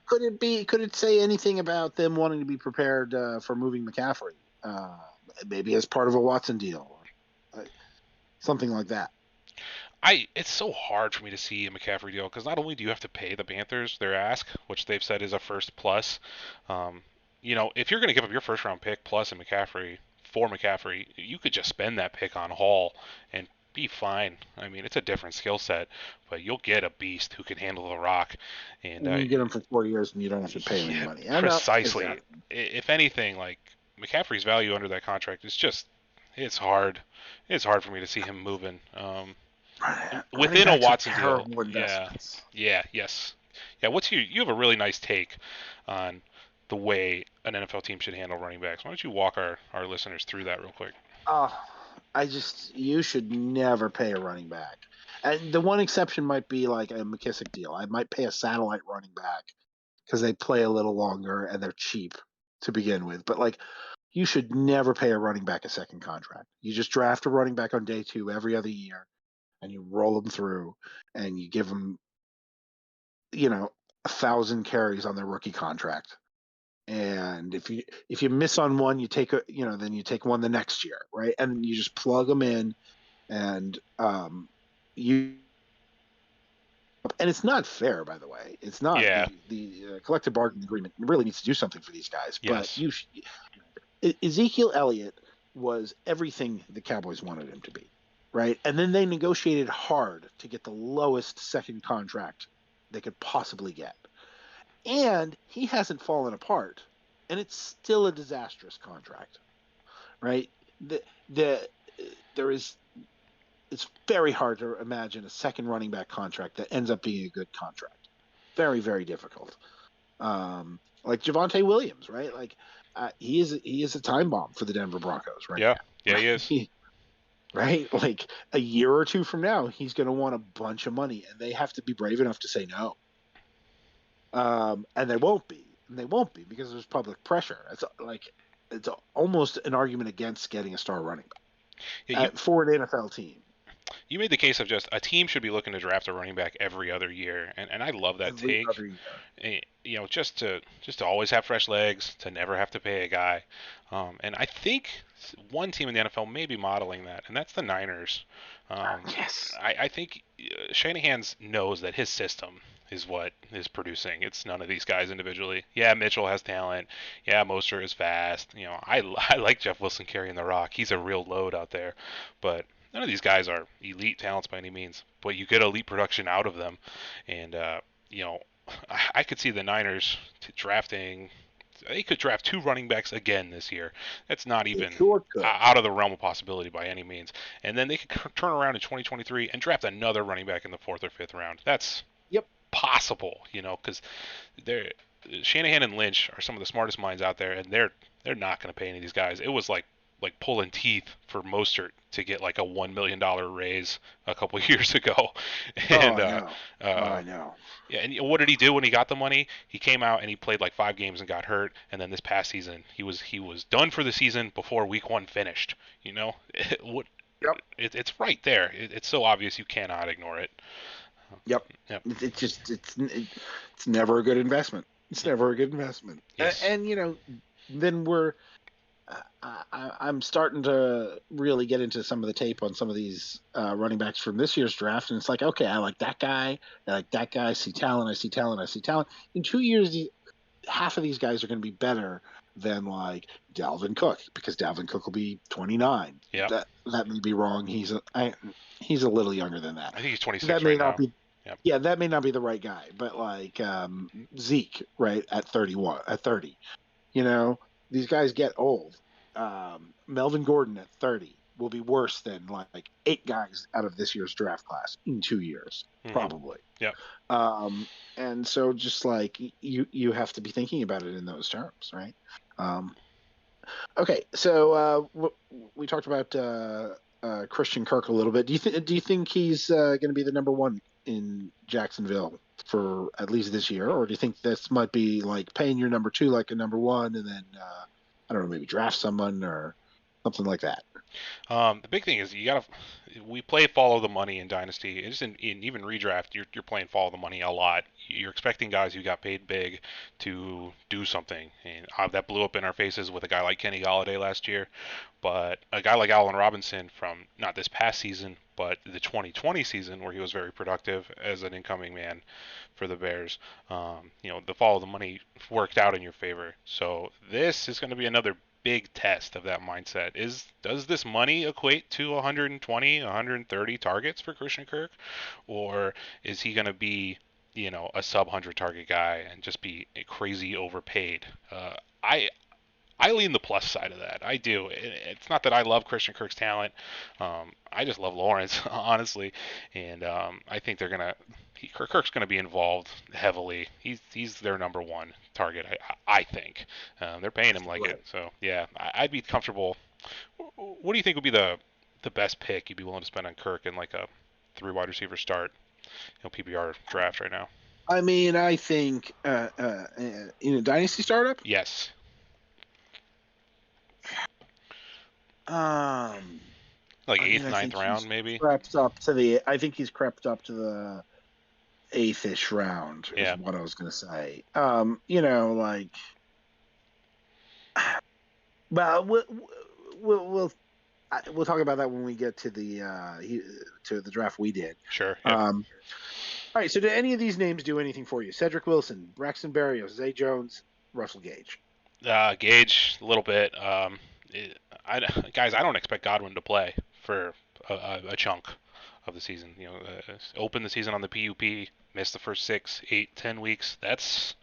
Could it say anything about them wanting to be prepared for moving McCaffrey? Maybe as part of a Watson deal, something like that. It's so hard for me to see a McCaffrey deal because not only do you have to pay the Panthers their ask, which they've said is a first plus. If you're going to give up your first round pick plus a McCaffrey for McCaffrey, you could just spend that pick on Hall and be fine. I mean, it's a different skill set, but you'll get a beast who can handle the rock. And you get him for 4 years, and you don't have to pay any money. Precisely. Exactly. If anything, like McCaffrey's value under that contract is it's hard. It's hard for me to see him moving. Within a Watson deal. Yeah. Yes. Yeah. You have a really nice take on the way an NFL team should handle running backs. Why don't you walk our listeners through that real quick? You should never pay a running back. And the one exception might be like a McKissick deal. I might pay a satellite running back because they play a little longer and they're cheap to begin with. But like, you should never pay a running back a second contract. You just draft a running back on day 2 every other year, and you roll them through, and you give them, 1,000 carries on their rookie contract. And if you miss on one, you take then you take one the next year, right? And you just plug them in, and you. And it's not fair, by the way. It's not. Yeah. The collective bargaining agreement really needs to do something for these guys. Yes. But Ezekiel Elliott was everything the Cowboys wanted him to be, right? And then they negotiated hard to get the lowest second contract they could possibly get. And he hasn't fallen apart, and it's still a disastrous contract, right? It's very hard to imagine a second running back contract that ends up being a good contract. Very, very difficult. Like Javonte Williams, right? Like he is a time bomb for the Denver Broncos, right? Yeah, now. He is. Right? Like a year or two from now, he's going to want a bunch of money, and they have to be brave enough to say no. And they won't be. And they won't be because there's public pressure. It's almost an argument against getting a star running back for an NFL team. You made the case of just a team should be looking to draft a running back every other year, and I love that take. Just to always have fresh legs, to never have to pay a guy. And I think one team in the NFL may be modeling that, and that's the Niners. Yes. I think Shanahan knows that his system is what is producing. It's none of these guys individually. Yeah, Mitchell has talent. Yeah, Mostert is fast. I like Jeff Wilson carrying the rock. He's a real load out there. But none of these guys are elite talents by any means. But you get elite production out of them. And, I could see the Niners drafting. They could draft 2 running backs again this year. That's not even out of the realm of possibility by any means. And then they could turn around in 2023 and draft another running back in the 4th or 5th round. That's possible, because Shanahan and Lynch are some of the smartest minds out there, and they're not going to pay any of these guys. It was like pulling teeth for Mostert to get like a $1 million raise a couple of years ago. And, I know. Yeah, and what did he do when he got the money? He came out and he played like 5 games and got hurt, and then this past season he was done for the season before week 1 finished. It's right there. It's so obvious you cannot ignore it. Yep. It's never a good investment. It's never a good investment. Yes. And then I'm starting to really get into some of the tape on some of these running backs from this year's draft, and it's like, okay, I like that guy. I see talent. In 2 years, half of these guys are going to be better than like Dalvin Cook, because Dalvin Cook will be 29. Yeah. That may be wrong. He's a little younger than that. I think he's 26 that may right not now. Be, yeah, that may not be the right guy, but like Zeke, right, at 30. These guys get old. Melvin Gordon at 30 will be worse than like 8 guys out of this year's draft class in 2 years, probably. Yeah. And so just like you have to be thinking about it in those terms, right? Okay, so we talked about Christian Kirk a little bit. Do you think he's going to be the number 1 in Jacksonville for at least this year, or do you think this might be like paying your number 2 like a number 1, and then I don't know, maybe draft someone or something like that? The big thing is we play follow the money in Dynasty. Just in even redraft, you're playing follow the money a lot. You're expecting guys who got paid big to do something, and that blew up in our faces with a guy like Kenny Golladay last year. But a guy like Allen Robinson from not this past season, but the 2020 season, where he was very productive as an incoming man for the Bears, the follow the money worked out in your favor. So this is going to be another big test of that mindset. Does this money equate to 120, 130 targets for Christian Kirk, or is he going to be, a sub 100 target guy and just be crazy overpaid? I lean the plus side of that. I do. It's not that I love Christian Kirk's talent. I just love Lawrence, honestly, and I think Kirk's gonna be involved heavily. He's their number one target. I think they're paying him like it. So yeah, I'd be comfortable. What do you think would be the best pick you'd be willing to spend on Kirk in like a 3 wide receiver start, PPR draft right now? I mean, I think in a dynasty startup. Yes. Like 8th, 9th round, maybe. I think he's crept up to the 8th-ish round. Is what I was going to say. Well, we'll talk about that when we get to the draft we did. Sure. All right. So, did any of these names do anything for you? Cedric Wilson, Braxton Berrios, Zay Jones, Russell Gage. Gage a little bit. Guys, I don't expect Godwin to play for a chunk of the season. Open the season on the PUP, miss the first 6, 8, 10 weeks. That's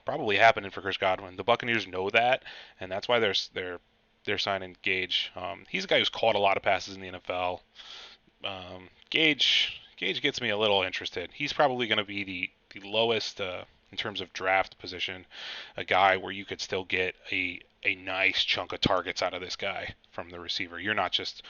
probably happening for Chris Godwin. The Buccaneers know that, and that's why they're signing Gage. He's a guy who's caught a lot of passes in the NFL. Gage gets me a little interested. He's probably going to be the lowest in terms of draft position, a guy where you could still get a nice chunk of targets out of this guy from the receiver. You're not just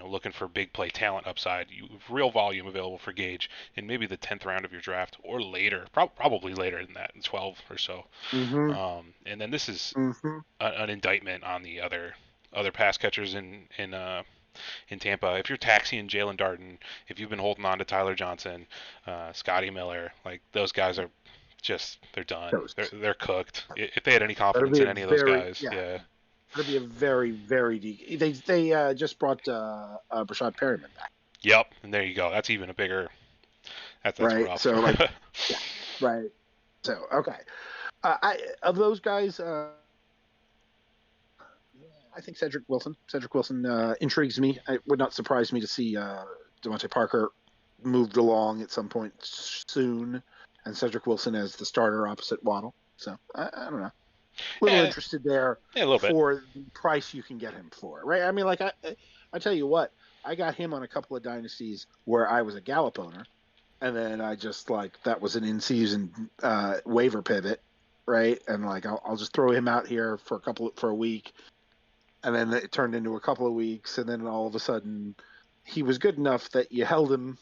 looking for big play talent upside. You have real volume available for Gage in maybe the 10th round of your draft or later, probably later than that, in 12 or so. Mm-hmm. And then this is an indictment on the other pass catchers in Tampa. If you're taxiing Jalen Darden, if you've been holding on to Tyler Johnson, Scotty Miller, like those guys are they're done. They're cooked. If they had any confidence in any of those guys, yeah. It'll be a very, very deep. They just brought Brashad Perryman back. Yep, and there you go. That's even a bigger. That's right. Rough. So right. So okay, of those guys, I think Cedric Wilson. Intrigues me. It would not surprise me to see Devontae Parker moved along at some point soon, and Cedric Wilson as the starter opposite Waddle. So I don't know. A little interested there for the price you can get him for, right? I mean, like I tell you what, I got him on a couple of dynasties where I was a Gallup owner, and then I just that was an in-season waiver pivot, right? And I'll just throw him out here for a week, and then it turned into a couple of weeks, and then all of a sudden he was good enough that you held him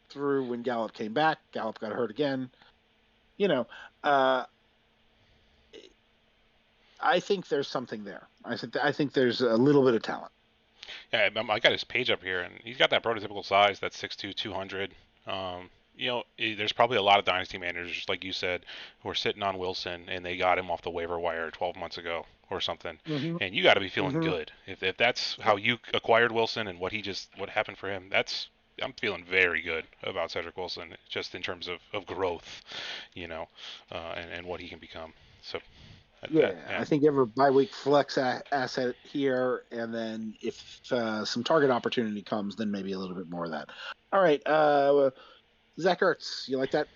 through when Gallup came back. Gallup got hurt again, I think there's something there. I think there's a little bit of talent. Yeah, I got his page up here, and he's got that prototypical size. That's 6'2", 200. There's probably a lot of dynasty managers, like you said, who are sitting on Wilson, and they got him off the waiver wire 12 months ago or something. Mm-hmm. And you got to be feeling good if that's how you acquired Wilson and what happened for him. I'm feeling very good about Cedric Wilson, just in terms of growth, and what he can become. So. Yeah, I think every bye-week flex asset here, and then if some target opportunity comes, then maybe a little bit more of that. All right, Zach Ertz, you like that?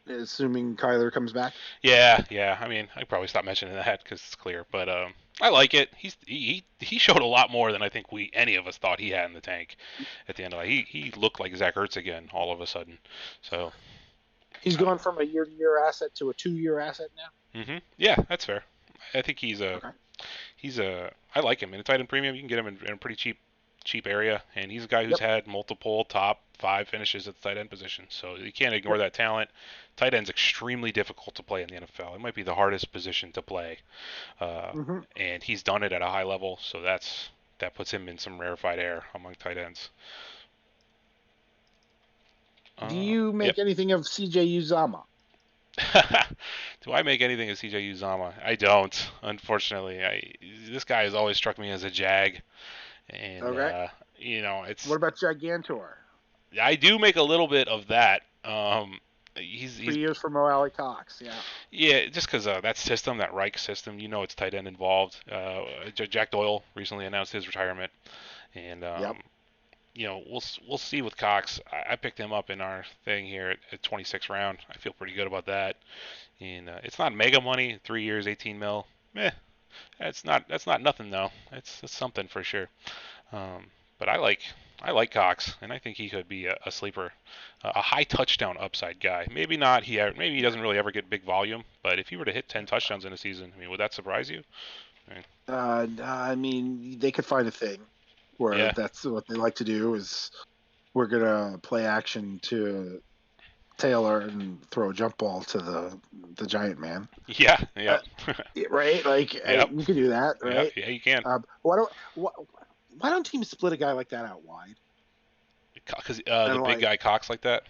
Assuming Kyler comes back. Yeah. I mean, I probably stop mentioning that because it's clear, but I like it. He showed a lot more than I think any of us thought he had in the tank at the end of it. He looked like Zach Ertz again all of a sudden. So he's gone from a year-to-year asset to a 2-year asset now. Mm-hmm. Yeah, that's fair. I think I like him in a tight end premium. You can get him in a pretty cheap area, and he's a guy who's had multiple top 5 finishes at the tight end position. So you can't ignore that talent. Tight end's extremely difficult to play in the NFL. It might be the hardest position to play, and he's done it at a high level. So that puts him in some rarefied air among tight ends. Do you make anything of C.J. Uzomah? Do I make anything of C.J. Uzomah? I don't, unfortunately. This guy has always struck me as a jag, and it's. What about Gigantor? I do make a little bit of that. He's 3 years for Mo Alley Cox, yeah. Yeah, just because that system, that Reich system, it's tight end involved. Jack Doyle recently announced his retirement, and we'll see with Cox. I picked him up in our thing here at 26th round. I feel pretty good about that. And it's not mega money, 3 years, 18 mil. That's not nothing though. It's something for sure. But I like Cox, and I think he could be a sleeper, a high touchdown upside guy. Maybe not. Maybe he doesn't really ever get big volume, but if he were to hit 10 touchdowns in a season, I mean, would that surprise you? I mean, they could find a thing where Yeah. that's what they like to do is we're gonna play action to Taylor and throw a jump ball to the giant man. Yeah. Yeah. Right? Like Yep. you can do that, right? Yeah. You can. Why don't teams split a guy like that out wide? Because the big guy Cox like that.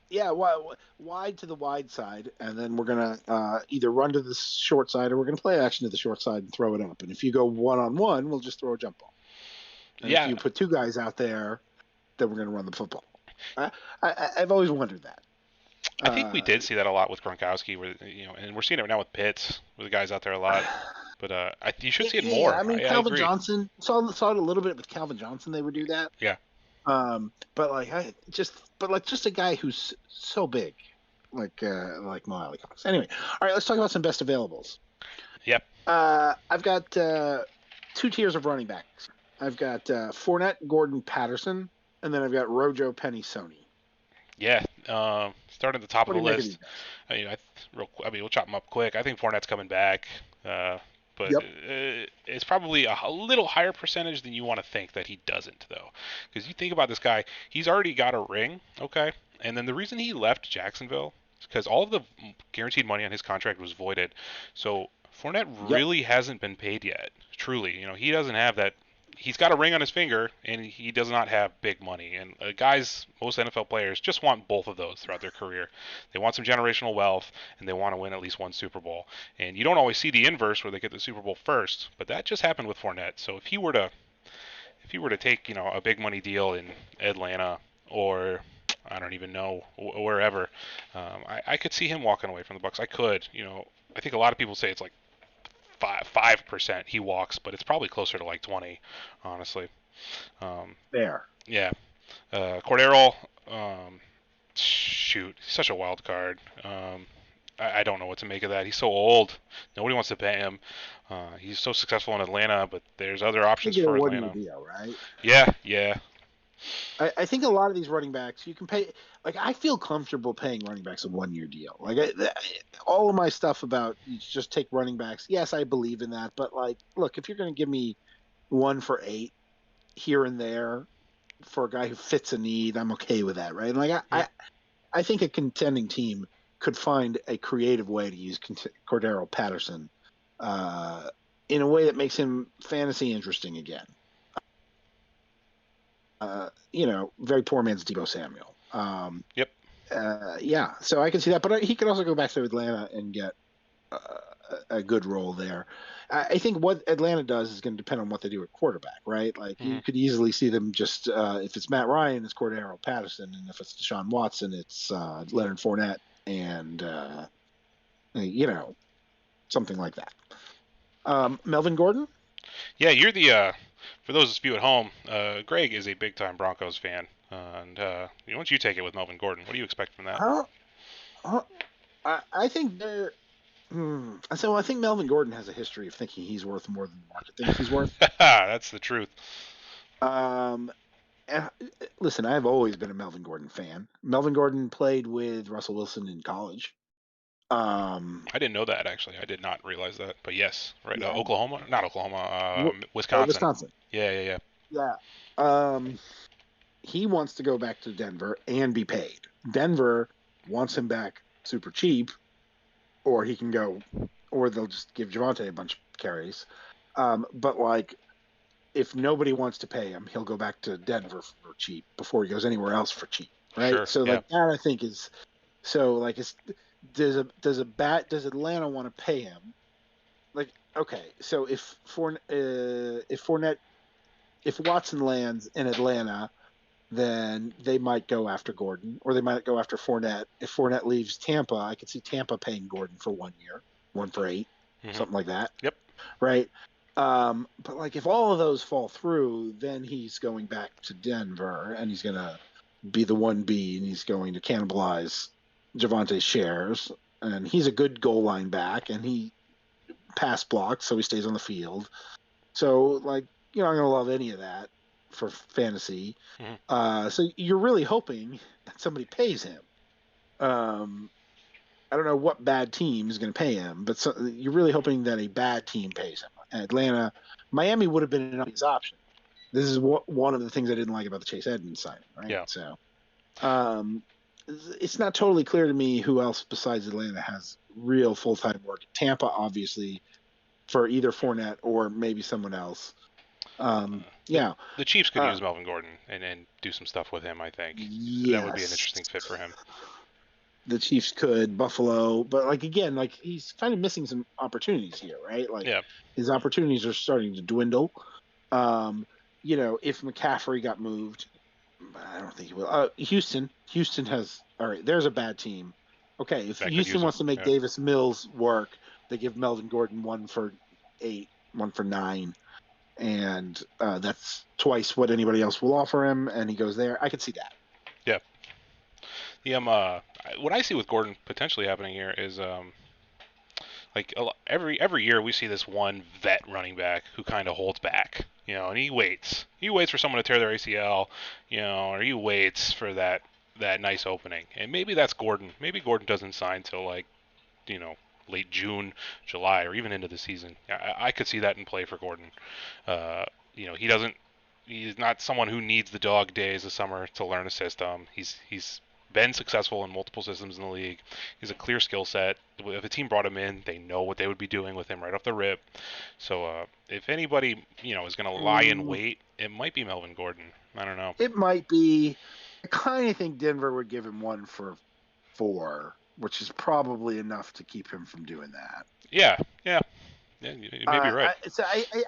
Yeah, wide to the wide side, and then we're gonna either run to the short side or we're gonna play action to the short side and throw it up. And if you go 1-on-1, we'll just throw a jump ball. And if you put two guys out there, then we're gonna run the football. I've always wondered that. I think we did see that a lot with Gronkowski, where and we're seeing it now with Pitts, where the guys out there a lot. But you should see it more. I mean, Calvin Johnson saw it a little bit with Calvin Johnson. They would do that. Yeah. But just a guy who's so big, like Miley Cox. Anyway, all right, let's talk about some best availables. Yep. I've got 2 tiers of running backs. I've got Fournette, Gordon, Patterson, and then I've got Rojo, Penny, Sony. Yeah. Start at the top of the list. We'll chop them up quick. I think Fournette's coming back. But it's probably a little higher percentage than you want to think that he doesn't, though. Because you think about this guy, he's already got a ring, okay? And then the reason he left Jacksonville is because all of the guaranteed money on his contract was voided. So Fournette really hasn't been paid yet, truly. He doesn't have that. He's got a ring on his finger, and he does not have big money. And most NFL players just want both of those throughout their career. They want some generational wealth, and they want to win at least one Super Bowl. And you don't always see the inverse where they get the Super Bowl first, but that just happened with Fournette. So if he were to take a big money deal in Atlanta or I don't even know wherever, I could see him walking away from the Bucs. I could. I think a lot of people say it's like 5% he walks, but it's probably closer to like 20, honestly. There. Yeah. Cordero, he's such a wild card. I don't know what to make of that. He's so old. Nobody wants to pay him. He's so successful in Atlanta, but there's other options for Atlanta. Deal, right? Yeah. I think a lot of these running backs you can pay. Like I feel comfortable paying running backs a 1-year deal. Like all of my stuff about you just take running backs. Yes, I believe in that. But like, look, if you're going to give me 1 for 8 here and there for a guy who fits a need, I'm okay with that, right? And like I think a contending team could find a creative way to use Cordero Patterson in a way that makes him fantasy interesting again. Very poor man's Deebo Samuel. Yep. So I can see that, but he could also go back to Atlanta and get a good role there. I think what Atlanta does is going to depend on what they do at quarterback, right? Like you could easily see them just if it's Matt Ryan, it's Cordero Patterson, and if it's Desean Watson, it's Leonard Fournette, and something like that. Melvin Gordon. Yeah, you're the. For those of you at home, Greg is a big-time Broncos fan, and why don't you take it with Melvin Gordon? What do you expect from that? I think they're. So I think Melvin Gordon has a history of thinking he's worth more than the market thinks he's worth. That's the truth. And listen, I've always been a Melvin Gordon fan. Melvin Gordon played with Russell Wilson in college. I didn't know that, actually. I did not realize that. But yes, right. Yeah. Oklahoma? Not Oklahoma. Wisconsin. Wisconsin. Yeah. He wants to go back to Denver and be paid. Denver wants him back super cheap, or he can go, or they'll just give Javonte a bunch of carries. But like, if nobody wants to pay him, he'll go back to Denver for cheap before he goes anywhere else for cheap, right? Sure, so like that, I think is so like it's. Does Atlanta want to pay him? Like, okay, so if Watson lands in Atlanta, then they might go after Gordon, or they might go after Fournette. If Fournette leaves Tampa, I could see Tampa paying Gordon for 1 year, 1 for 8, something like that. Yep. Right. But like, if all of those fall through, then he's going back to Denver, and he's gonna be the 1B, and he's going to cannibalize Javonte's shares, and he's a good goal line back, and he pass block, so he stays on the field. So, like, you're not going to love any of that for fantasy. So you're really hoping that somebody pays him. I don't know what bad team is going to pay him, but you're really hoping that a bad team pays him. Miami would have been an obvious option. This is one of the things I didn't like about the Chase Edmonds signing, right? Yeah. So, it's not totally clear to me who else besides Atlanta has real full-time work. Tampa, obviously, for either Fournette or maybe someone else. Yeah. The Chiefs could use Melvin Gordon and do some stuff with him, I think. Yes. That would be an interesting fit for him. The Chiefs could, Buffalo, but like again, like he's kind of missing some opportunities here, right? Like his opportunities are starting to dwindle. If McCaffrey got moved, I don't think he will. Houston has all right. There's a bad team. Okay, if Houston wants to make Davis Mills work, they give Melvin Gordon 1 for 8, 1 for 9, and that's twice what anybody else will offer him, and he goes there. I could see that. Yeah. What I see with Gordon potentially happening here is like every year we see this one vet running back who kind of holds back, and he waits for someone to tear their ACL, or he waits for that nice opening, and maybe that's Gordon. Maybe Gordon doesn't sign till like late June, July, or even into the season. I could see that in play for Gordon. He's not someone who needs the dog days of summer to learn a system. He's been successful in multiple systems in the league. He's a clear skill set. If a team brought him in, they know what they would be doing with him right off the rip. So if anybody is going to lie in wait, it might be Melvin Gordon. I don't know. It might be. I kind of think Denver would give him 1 for 4, which is probably enough to keep him from doing that. Yeah, you may be right.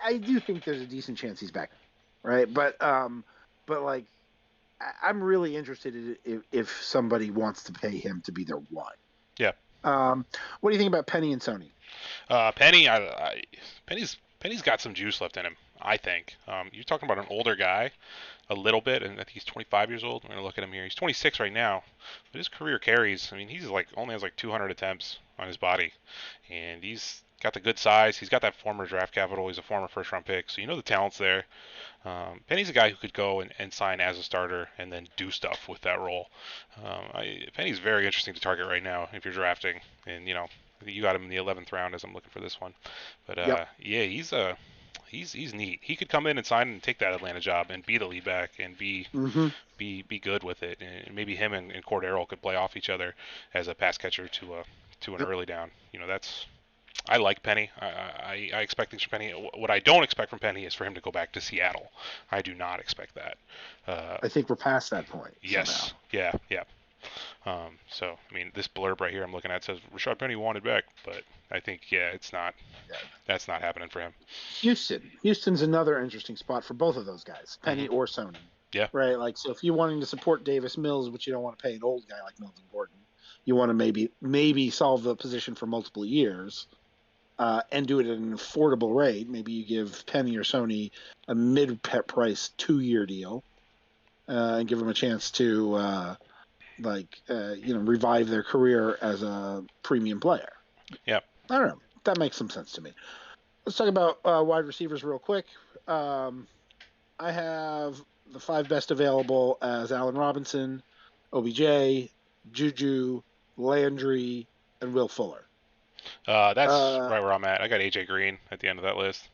I do think there's a decent chance he's back, right? But like, I'm really interested if somebody wants to pay him to be their 1. Yeah. What do you think about Penny and Sony? Penny's got some juice left in him, I think. You're talking about an older guy, a little bit, and I think he's 25 years old. I'm going to look at him here. He's 26 right now, but his career carries. I mean, he's only has 200 attempts on his body, and he's got the good size. He's got that former draft capital. He's a former first-round pick, so the talent's there. Penny's a guy who could go and sign as a starter and then do stuff with that role. Penny's very interesting to target right now if you're drafting, and I think you got him in the 11th round as I'm looking for this one. But he's neat. He could come in and sign and take that Atlanta job and be the lead back and be good with it. And maybe him and Cordero could play off each other as a pass catcher to an early down. I like Penny. I expect things from Penny. What I don't expect from Penny is for him to go back to Seattle. I do not expect that. I think we're past that point. Yes. Somehow. Yeah. So, I mean, this blurb right here I'm looking at says Rashad Penny wanted back, but I think, it's not. Yeah. That's not happening for him. Houston's another interesting spot for both of those guys, Penny or Sony. Yeah. Right? Like, so if you're wanting to support Davis Mills, but you don't want to pay an old guy like Melvin Gordon, you want to maybe solve the position for multiple years, and do it at an affordable rate. Maybe you give Penny or Sony a mid-price 2-year deal, and give them a chance to, revive their career as a premium player. Yeah. I don't know. That makes some sense to me. Let's talk about wide receivers real quick. I have the 5 best available as Allen Robinson, OBJ, Juju, Landry, and Will Fuller. That's right where I'm at. I got AJ Green at the end of that list,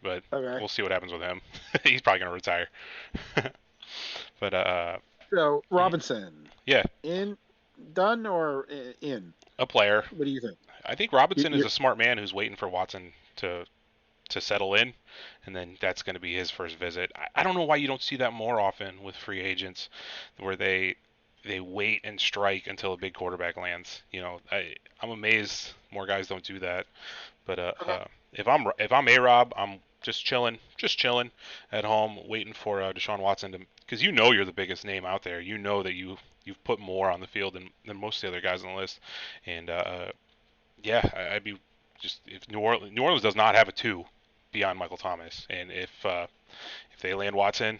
but We'll see what happens with him. He's probably going to retire. But so Robinson, done or in? A player. What do you think? I think Robinson is a smart man who's waiting for Watson to settle in, and then that's going to be his first visit. I don't know why you don't see that more often with free agents, where they wait and strike until a big quarterback lands. I'm amazed more guys don't do that. But if I'm A-Rob, I'm just chilling at home, waiting for Desean Watson to, because you're the biggest name out there. You know that you've put more on the field than most of the other guys on the list. And I'd be just, if New Orleans does not have a 2 beyond Michael Thomas, and if they land Watson,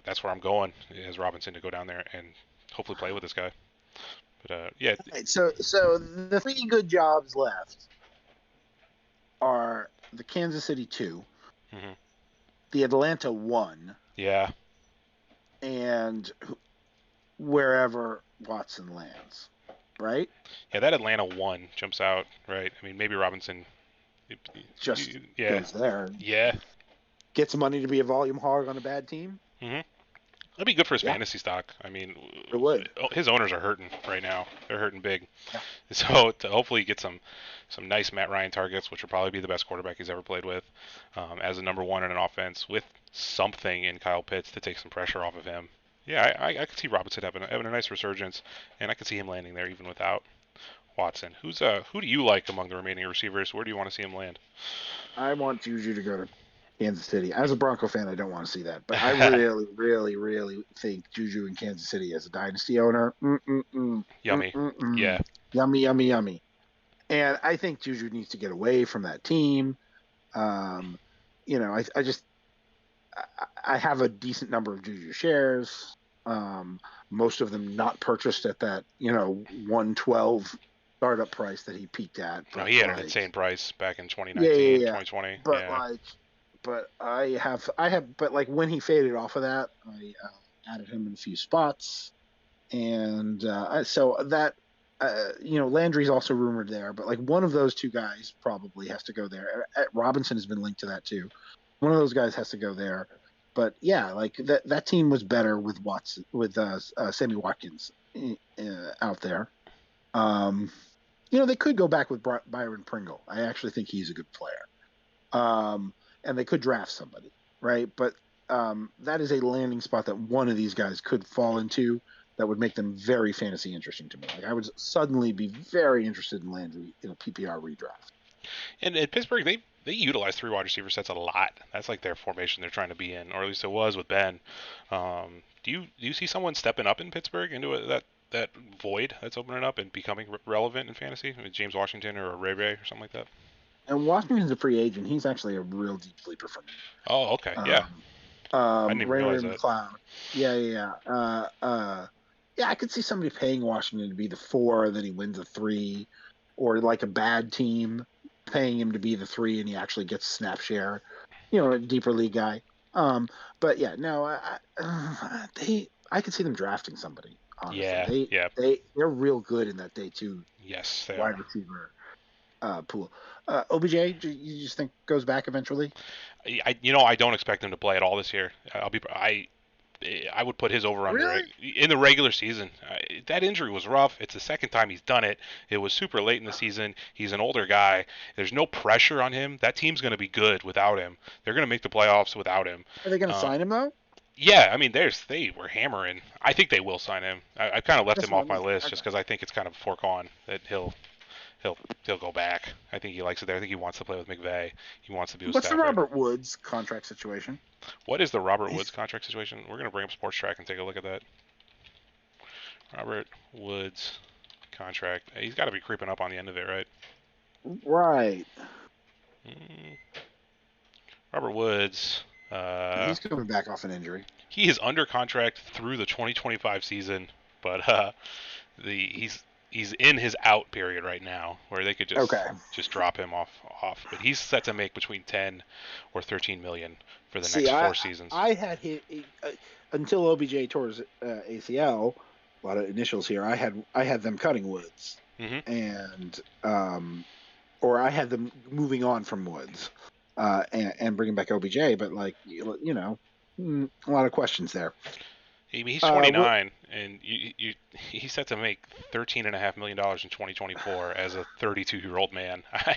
that's where I'm going, as Robinson, to go down there and hopefully play with this guy. But Right, so the 3 good jobs left are the Kansas City 2, Mm-hmm. the Atlanta 1, Yeah. and wherever Watson lands, right? Yeah, that Atlanta 1 jumps out, right? I mean, maybe Robinson. Just Yeah. goes there. Yeah. Gets money to be a volume hog on a bad team. Mm-hmm. That'd be good for his Yeah. fantasy stock. I mean, It would. his owners are hurting right now. They're hurting big. Yeah. So to hopefully get some nice Matt Ryan targets, which will probably be the best quarterback he's ever played with, as a number one in an offense with something in Kyle Pitts to take some pressure off of him. Yeah, I could see Robinson having a nice resurgence, and I could see him landing there even without Watson. Who do you like among the remaining receivers? Where do you want to see him land? I want Juju to go to Kansas City. As a Bronco fan, I don't want to see that, but I really, really, really think Juju in Kansas City as a dynasty owner. Yummy. Yeah. Yummy, yummy, yummy. And I think Juju needs to get away from that team. I have a decent number of Juju shares. Most of them not purchased at that, 112 startup price that he peaked at. No, he had an insane price back in 2019, 2020. But but when he faded off of that, I added him in a few spots, and so that Landry's also rumored there, but one of those two guys probably has to go there. Robinson has been linked to that too. One of those guys has to go there. But yeah, that team was better with Watson, with Sammy Watkins out there. They could go back with Byron Pringle. I actually think he's a good player. And they could draft somebody, right? But that is a landing spot that one of these guys could fall into that would make them very fantasy interesting to me. I would suddenly be very interested in Landry in a PPR redraft. And at Pittsburgh, they utilize 3 wide receiver sets a lot. That's like their formation they're trying to be in, or at least it was with Ben. Do you see someone stepping up in Pittsburgh into that void that's opening up and becoming relevant in fantasy? I mean, James Washington or a Ray or something like that? And Washington's a free agent. He's actually a real deep sleeper for me. Oh, okay, yeah. I didn't even realize that. McLeod. Yeah. Yeah, I could see somebody paying Washington to be the 4, and then he wins a 3, or a bad team paying him to be the 3, and he actually gets snap share. A deeper league guy. But yeah, no, I could see them drafting somebody. Honestly. They're real good in that day 2. Yes, they wide receiver pool. OBJ, you just think goes back eventually? I don't expect him to play at all this year. I would put his over under in the regular season. That injury was rough. It's the second time he's done it. It was super late in the season. He's an older guy. There's no pressure on him. That team's going to be good without him. They're going to make the playoffs without him. Are they going to sign him though? Yeah, I mean, they were hammering. I think they will sign him. I kind of left him off my list just because I think it's kind of a foregone that he'll go back. I think he likes it there. I think he wants to play with McVay. He wants to be with What's Stafford. the Robert Woods contract situation? What is the Robert Woods contract situation? We're going to bring up Sports Track and take a look at that. Robert Woods contract. He's got to be creeping up on the end of it, right? Right. Robert Woods. He's coming back off an injury. He is under contract through the 2025 season, but he's in his out period right now, where they could just drop him off. But he's set to make between 10 or 13 million for the next 4 seasons. I had until OBJ tore his ACL. A lot of initials here. I had them cutting Woods, and or I had them moving on from Woods, and bringing back OBJ. But a lot of questions there. I mean, he's 29, and he's set to make $13.5 million in 2024 as a 32-year-old man. I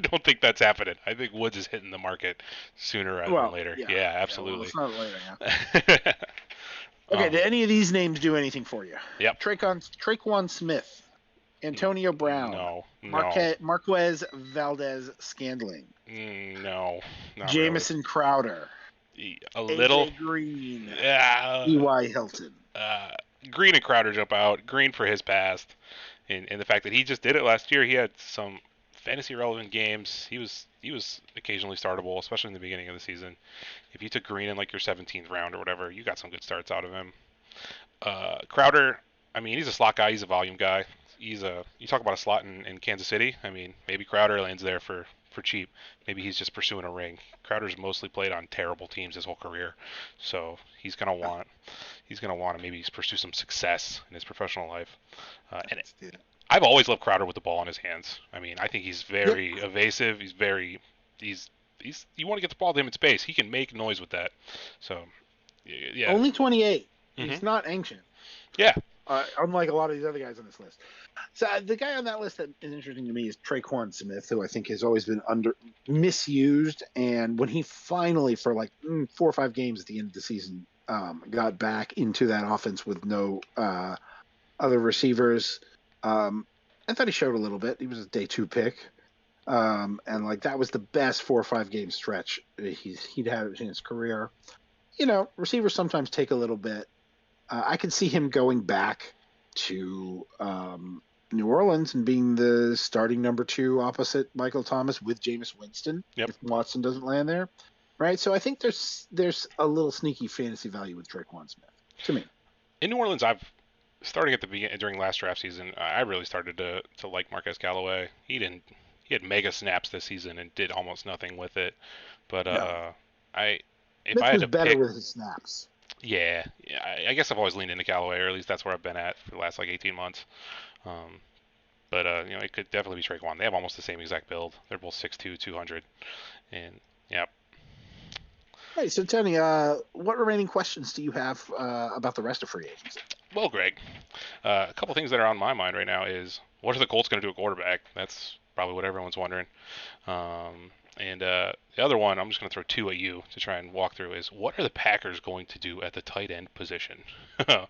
don't think that's happening. I think Woods is hitting the market sooner rather than later. Yeah, absolutely. Well, it's not later, yeah. Okay, did any of these names do anything for you? Yep. Traquan Smith, Antonio Brown, no. Marquez Valdez Scandling, no, not Jamison really. Crowder. A little Green, E.Y. Hilton. Green and Crowder jump out. Green for his past, and the fact that he just did it last year. He had some fantasy relevant games. He was occasionally startable, especially in the beginning of the season. If you took Green in your 17th round or whatever, you got some good starts out of him. Crowder, I mean, he's a slot guy. He's a volume guy. you talk about a slot in Kansas City. I mean, maybe Crowder lands there for cheap. Maybe he's just pursuing a ring. Crowder's mostly played on terrible teams his whole career, so he's gonna want to maybe pursue some success in his professional life. And I've always loved Crowder with the ball in his hands. I mean, I think he's very evasive. He's you want to get the ball to him in space. He can make noise with that. So yeah. Only 28. Mm-hmm. He's not ancient. Yeah. Unlike a lot of these other guys on this list. So the guy on that list that is interesting to me is Trey Kuan Smith, who I think has always been misused. And when he finally, for like 4 or 5 games at the end of the season, got back into that offense with no other receivers, I thought he showed a little bit. He was a day 2 pick. And like that was the best 4 or 5 game stretch he'd had in his career. You know, receivers sometimes take a little bit. I could see him going back to New Orleans and being the starting number 2 opposite Michael Thomas with Jameis Winston if Watson doesn't land there, right? So I think there's a little sneaky fantasy value with Trey Kuan Smith to me. In New Orleans, starting at the beginning during last draft season, I really started to like Marquez Callaway. He had mega snaps this season and did almost nothing with it, but if I had to better pick with his snaps. Yeah, I guess I've always leaned into Callaway, or at least that's where I've been at for the last like 18 months. But it could definitely be Trey Kuan. They have almost the same exact build. They're both 6'2", 200, and yeah. Right, so Tony, what remaining questions do you have about the rest of free agency? Well, Greg, a couple things that are on my mind right now is what are the Colts going to do at quarterback? That's probably what everyone's wondering. And the other one, I'm just going to throw 2 at you to try and walk through, is what are the Packers going to do at the tight end position? A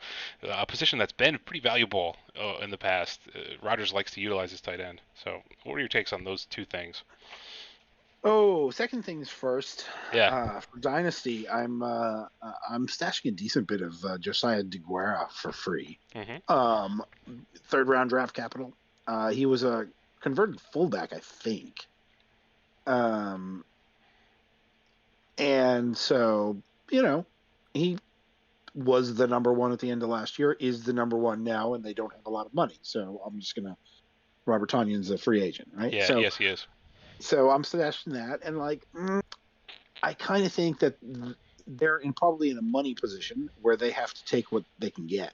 position that's been pretty valuable in the past. Rodgers likes to utilize his tight end. So what are your takes on those 2 things? Oh, second things first. Yeah. For Dynasty, I'm stashing a decent bit of Josiah DeGuara for free. Mm-hmm. 3rd round draft capital. He was a converted fullback, I think. And so, he was the number 1 at the end of last year, is the number 1 now, and they don't have a lot of money. So I'm just going to, Robert Tonyan's a free agent, right? Yeah, so, yes, he is. So I'm stashing that. And I kind of think that they're probably in a money position where they have to take what they can get.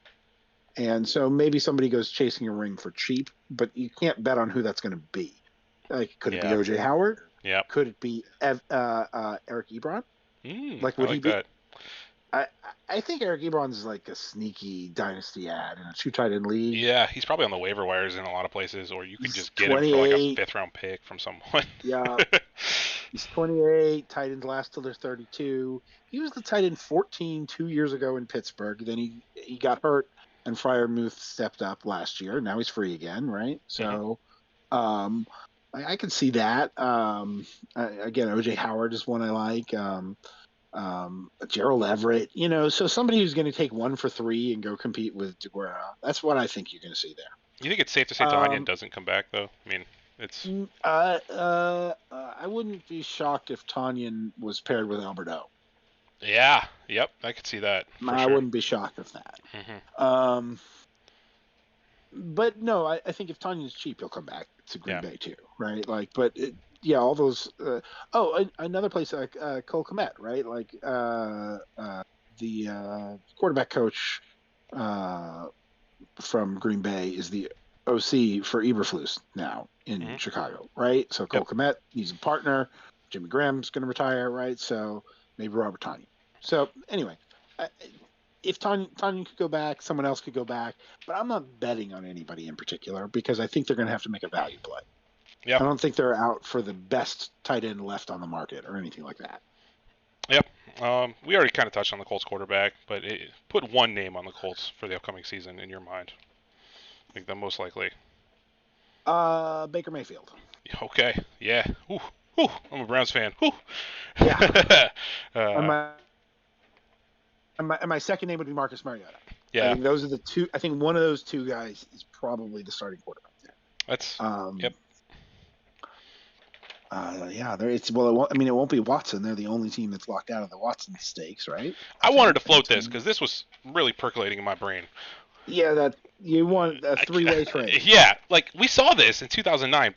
And so maybe somebody goes chasing a ring for cheap, but you can't bet on who that's going to be. Like, could it be O.J. Howard? Yeah. Could it be Eric Ebron? Would he be? I think Eric Ebron's like a sneaky dynasty ad in a 2 tight end league. Yeah, he's probably on the waiver wires in a lot of places, or you could just get him for like a 5th round pick from someone. Yeah. He's 28. Tight ends last till they're 32. He was the tight end 14 2 years ago in Pittsburgh. Then he got hurt, and Freiermuth stepped up last year. Now he's free again, right? So, I can see that. Again, O.J. Howard is one I like. Gerald Everett, so somebody who's going to take 1 for 3 and go compete with DeGuara. That's what I think you're going to see there. You think it's safe to say Tonyan doesn't come back, though? I mean, it's. I wouldn't be shocked if Tonyan was paired with Alberto. Yeah. Yep. I could see that. I wouldn't be shocked of that. Mm-hmm. But no, I think if Tanyan's cheap, he'll come back to Green Bay too, right? Like, but all those. Another place like Cole Kmet, right? Like the quarterback coach from Green Bay is the OC for Eberflus now in Chicago, right? So Cole Kmet, he's a partner. Jimmy Graham's going to retire, right? So maybe Robert Tonyan. So anyway. If Tonyan could go back, someone else could go back, but I'm not betting on anybody in particular because I think they're going to have to make a value play. I don't think they're out for the best tight end left on the market or anything like that. Yep. We already kind of touched on the Colts quarterback, but put one name on the Colts for the upcoming season in your mind. I think the most likely. Baker Mayfield. Okay. Yeah. Ooh. I'm a Browns fan. Ooh. Yeah. And my second name would be Marcus Mariota. Yeah. I think those are the 2. I think one of those 2 guys is probably the starting quarterback there. That's. Yep. It won't be Watson. They're the only team that's locked out of the Watson stakes, right? I wanted to float this because this was really percolating in my brain. Yeah, You want a three-way trade. Yeah, like we saw this in 2009.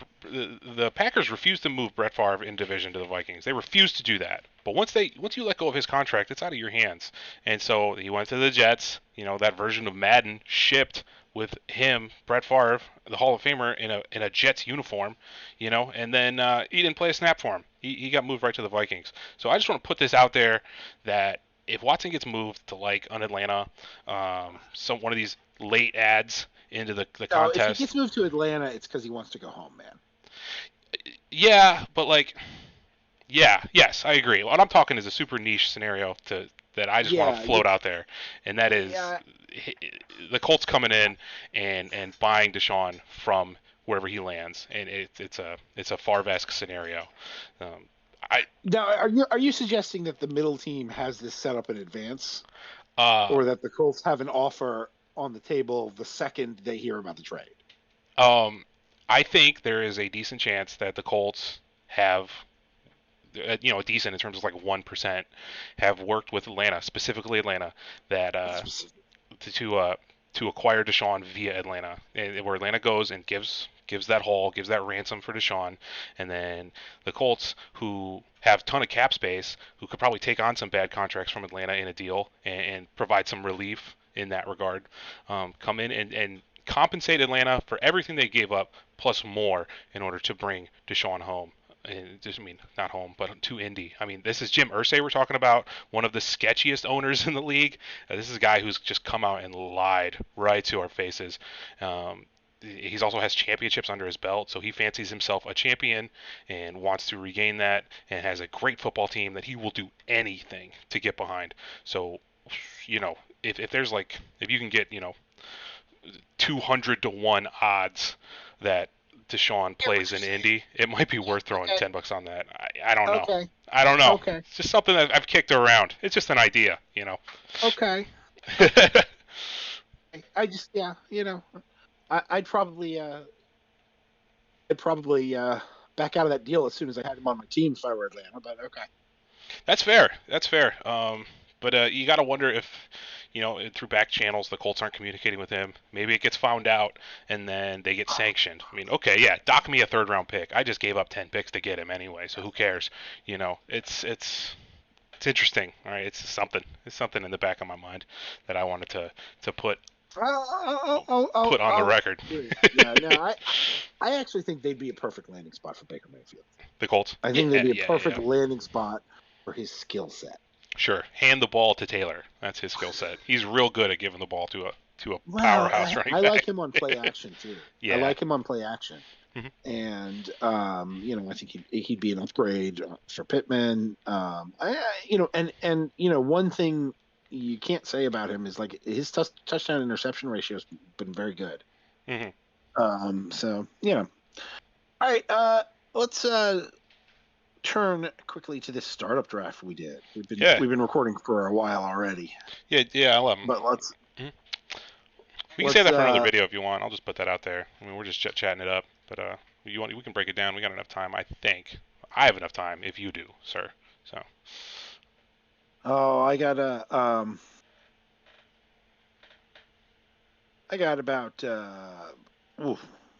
The Packers refused to move Brett Favre in division to the Vikings. They refused to do that. But once you let go of his contract, it's out of your hands. And so he went to the Jets. That version of Madden shipped with him, Brett Favre, the Hall of Famer, in a Jets uniform. And then he didn't play a snap for him. He got moved right to the Vikings. So I just want to put this out there that if Watson gets moved to like an Atlanta, one of these late ads into the contest. If he gets moved to Atlanta, it's because he wants to go home, man. Yeah, but yes, I agree. What I'm talking is a super niche scenario that I just want to float out there, and that is the Colts coming in and buying Desean from wherever he lands, and it's a Favre-esque scenario. Now, are you suggesting that the middle team has this set up in advance, or that the Colts have an offer on the table the second they hear about the trade? I think there is a decent chance that the Colts have, decent in terms of like 1%, have worked with Atlanta, specifically Atlanta, that to acquire Desean via Atlanta, and where Atlanta goes and gives that ransom for Desean, and then the Colts, who have a ton of cap space, who could probably take on some bad contracts from Atlanta in a deal and provide some relief in that regard, come in and compensate Atlanta for everything they gave up plus more in order to bring Desean home. And not home, but to Indy. This is Jim Irsay we're talking about, one of the sketchiest owners in the league. This is a guy who's just come out and lied right to our faces. He also has championships under his belt, so he fancies himself a champion and wants to regain that, and has a great football team that he will do anything to get behind. So, if there's if you can get 200-1 odds that Desean plays in Indy, it might be worth throwing $10 on that. I don't know. Okay. I don't know. Okay. It's just something that I've kicked around. It's just an idea, Okay. I'd probably back out of that deal as soon as I had him on my team if I were Atlanta. But okay. That's fair. But you got to wonder if, through back channels, the Colts aren't communicating with him. Maybe it gets found out, and then they get sanctioned. Okay, yeah, dock me a third-round pick. I just gave up 10 picks to get him anyway, so who cares? It's interesting. All right, it's something in the back of my mind that I wanted to put on the record. I actually think they'd be a perfect landing spot for Baker Mayfield. The Colts? I think they'd be a perfect landing spot for his skill set. Sure, hand the ball to Taylor. That's his skill set. He's real good at giving the ball to a powerhouse running back. I like him on play action too. Yeah. I like him on play action, mm-hmm. and I think he'd be an upgrade for Pittman. One thing you can't say about him is his touchdown interception ratio has been very good. Mm-hmm. All right. Let's turn quickly to this startup draft we did. We've been recording for a while already. Yeah, I love them. But let's. Mm-hmm. We can save that for another video if you want. I'll just put that out there. We're just chatting it up, but we can break it down. We got enough time, I think. I have enough time if you do, sir. So. Oh, I got about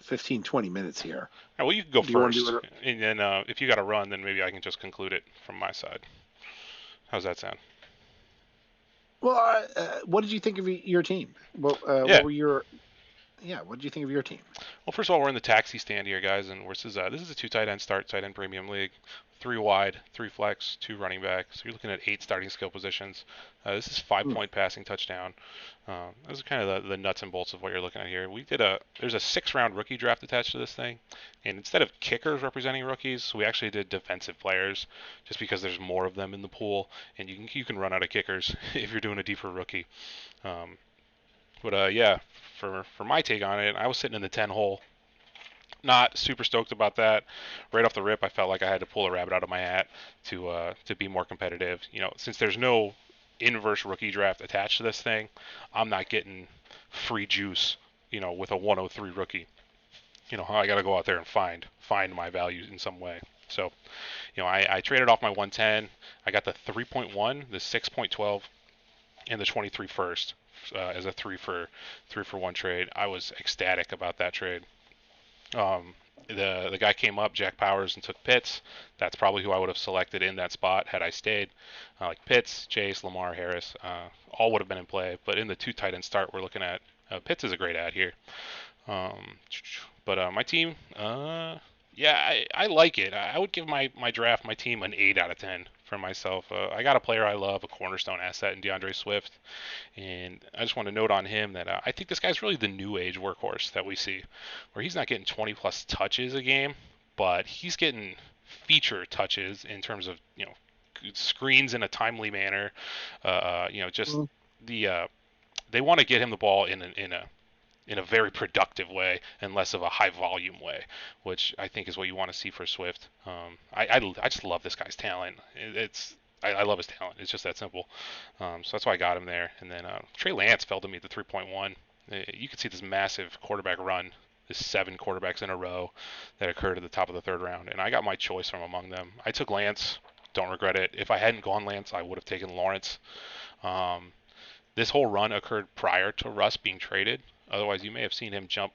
15, 20 minutes here. Right, well, you can go first, and then if you got to run, then maybe I can just conclude it from my side. How's that sound? Well, what did you think of your team? What did you think of your team? Well, first of all, we're in the taxi stand here, guys, and this is a 2 tight end start, tight end premium league. 3 wide, 3 flex, 2 running back. So you're looking at 8 starting skill positions. This is 5-point passing touchdown. Those are kind of the nuts and bolts of what you're looking at here. There's a 6-round rookie draft attached to this thing, and instead of kickers representing rookies, we actually did defensive players, just because there's more of them in the pool, and you can run out of kickers if you're doing a deeper rookie. For my take on it, I was sitting in the 10 hole. Not super stoked about that. Right off the rip, I felt like I had to pull a rabbit out of my hat to be more competitive. Since there's no inverse rookie draft attached to this thing, I'm not getting free juice, with a 103 rookie. I got to go out there and find my value in some way. So, I traded off my 110. I got the 3.1, the 6.12, and the 23 first as a 3-for-1 trade. I was ecstatic about that trade. The guy came up, Jack Powers, and took Pitts. That's probably who I would have selected in that spot had I stayed. Like Pitts, Chase, Lamar, Harris, all would have been in play. But in the 2 tight end start, we're looking at Pitts is a great ad here. But my team, yeah, I like it. I would give my draft, my team, an 8 out of 10 for myself. I got a player I love, a cornerstone asset in DeAndre Swift. And I just want to note on him that I think this guy's really the new age workhorse that we see, where he's not getting 20 plus touches a game, but he's getting feature touches in terms of screens in a timely manner. Just they want to get him the ball in a very productive way and less of a high volume way, which I think is what you want to see for Swift. I just love this guy's talent. I love his talent. It's just that simple. So that's why I got him there. And then Trey Lance fell to me at the 3.1. You could see this massive quarterback run, this 7 quarterbacks in a row that occurred at the top of the 3rd round, and I got my choice from among them. I took Lance. Don't regret it. If I hadn't gone Lance, I would have taken Lawrence. This whole run occurred prior to Russ being traded. Otherwise, you may have seen him jump